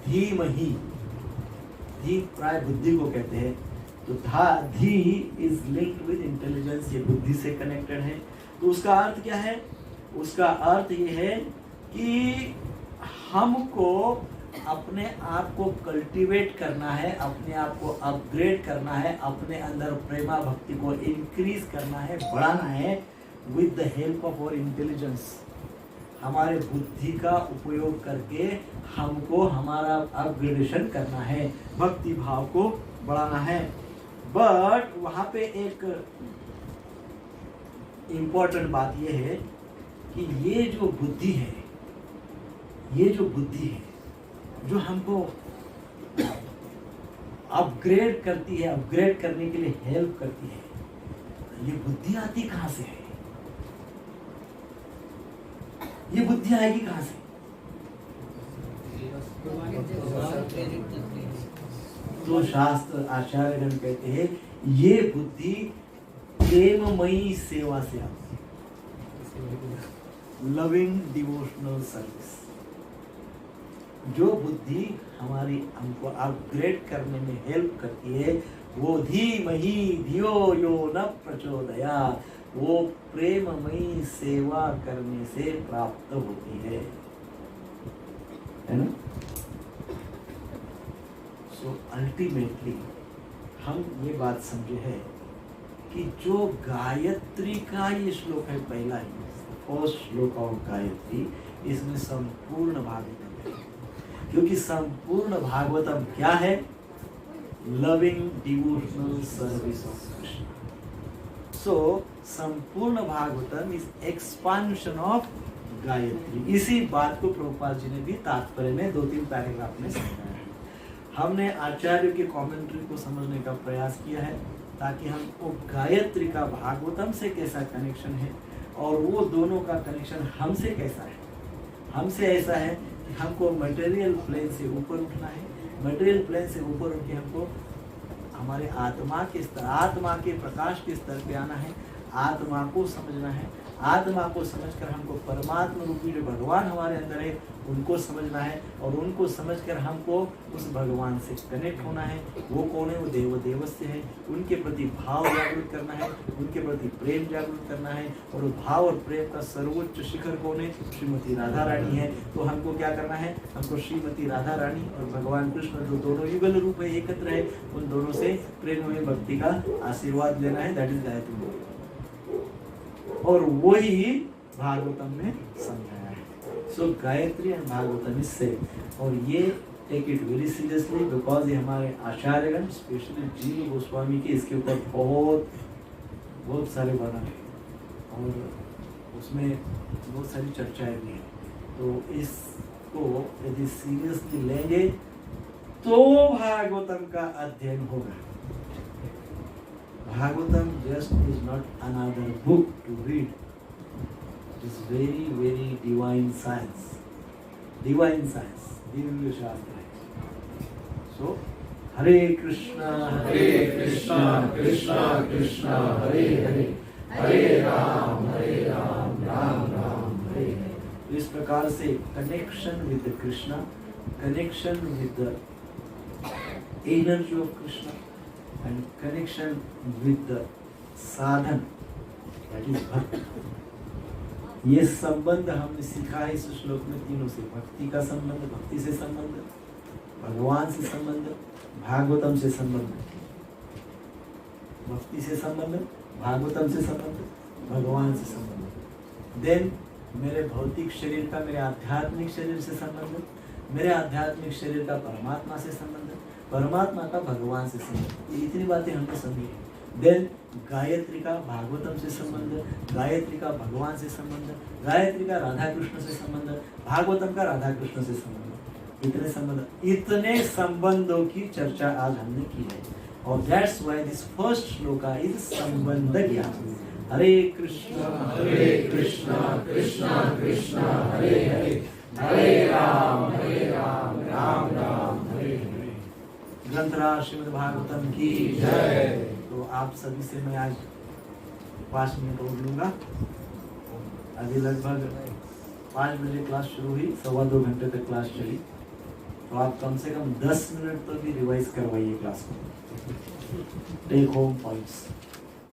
धीमहि, धी प्राय बुद्धि को कहते हैं, तो धी इज लिंक्ड विद इंटेलिजेंस, ये बुद्धि से कनेक्टेड है। तो उसका अर्थ क्या है? उसका अर्थ ये है कि हमको अपने आप को कल्टीवेट करना है, अपने आप को अपग्रेड करना है, अपने अंदर प्रेमा भक्ति को इंक्रीज करना है, बढ़ाना है with the help of our intelligence. हमारे बुद्धि का उपयोग करके हमको हमारा अपग्रेडेशन करना है, भक्ति भाव को बढ़ाना है। बट वहाँ पे एक इम्पोर्टेंट बात यह है कि ये जो बुद्धि है, ये जो बुद्धि है जो हमको अपग्रेड करती है, अपग्रेड करने के लिए हेल्प करती है, ये बुद्धि आती कहाँ से है? ये बुद्धि आएगी कहाँ से? तो शास्त्र आचार्यगण कहते हैं ये बुद्धि प्रेममयी सेवा से आती है, लविंग डिवोशनल सर्विस। जो बुद्धि हमारी हमको अपग्रेड करने में हेल्प करती है, वो धीमहि धियो यो न प्रचोदयात्, वो प्रेममयी सेवा करने से प्राप्त होती है ना? सो अल्टीमेटली हम ये बात समझे है कि जो गायत्री का ये श्लोक है, पहला ही फर्स्ट श्लोक ऑफ गायत्री, इसमें संपूर्ण भागवतम है। क्योंकि संपूर्ण भागवतम क्या है? Loving devotional service of Krishna. So संपूर्ण Bhagavatam is expansion of Gayatri. इसी बात को प्रभुपाद जी ने भी तात्पर्य में 2-3 पैराग्राफ में समझाया है। हमने आचार्य के कमेंट्री को समझने का प्रयास किया है ताकि हमको गायत्री का भागवतम से कैसा कनेक्शन है और वो दोनों का कनेक्शन हमसे कैसा है। हमसे ऐसा है कि हमको मटेरियल प्लेन से ऊपर उठना है, मटेरियल प्लेन से ऊपर उठ के हमको हमारे आत्मा के स्तर, आत्मा के प्रकाश के स्तर पे आना है, आत्मा को समझना है, आत्मा को समझकर हमको परमात्मा रूपी जो भगवान हमारे अंदर है उनको समझना है, और उनको समझकर हमको उस भगवान से कनेक्ट होना है। वो कौन है? वो देव देवस्य है। उनके प्रति भाव जागृत करना है, उनके प्रति प्रेम जागृत करना है, और वो भाव और प्रेम का सर्वोच्च शिखर कौन है? श्रीमती राधा रानी है। तो हमको क्या करना है? हमको श्रीमती राधा रानी और भगवान कृष्ण जो दोनों युगल रूप है, एकत्र है, उन दोनों से प्रेम में भक्ति का आशीर्वाद लेना है। That is Gayatri. और वही भागवतम में समझाया है। सो गायत्री एंड भागवतम इससे, और ये take it very seriously because ये हमारे आचार्यगण स्पेशली जीव गोस्वामी के इसके ऊपर बहुत सारे वर्णन है और उसमें बहुत सारी चर्चाएं भी हैं। तो इसको यदि सीरियसली लेंगे तो भागवतम का अध्ययन होगा। Bhagavatam just is not another book to read. It is very, very divine science. Divine science. Divya Shastra. So, Hare Krishna, Krishna Krishna, Hare Hare, Hare Ram, Ram Ram, Hare Hare. इस प्रकार से connection with the Krishna, connection with the energy of Krishna, and connection with the sadhan, that is bhakti. ये संबंध हमने सीखा है इस श्लोक में तीनों से। भक्ति का संबंध, भक्ति से संबंध, भगवान से संबंध, भागवतम से संबंध। भक्ति से संबंध, भागवतम से संबंध, भगवान से संबंध। देन मेरे भौतिक शरीर का मेरे आध्यात्मिक शरीर से संबंध, मेरे आध्यात्मिक शरीर का परमात्मा से संबंध, परमात्मा का भगवान से संबंध। ये इतनी बातें हमने समझी। देन गायत्री का भागवतम से संबंध, गायत्री का भगवान से संबंध, गायत्री का राधा कृष्ण से संबंध, भागवतम का राधा कृष्ण से संबंध। इतने संबंधों की चर्चा आज हमने की है। और that's why this first shloka is संबंध ज्ञान। हरे कृष्णा कृष्णा कृष्णा हरे हरे, हरे राम राम राम हरे हरे। ग्रंथराज श्रीमद् भागवतम की जय। तो आप सभी से मैं आज 5 मिनट और लूंगा। अभी लगभग 5 बजे क्लास शुरू हुई, 2.25 घंटे तक क्लास चली। तो आप कम से कम 10 मिनट तो भी रिवाइज करवाइए क्लास को। Take home points.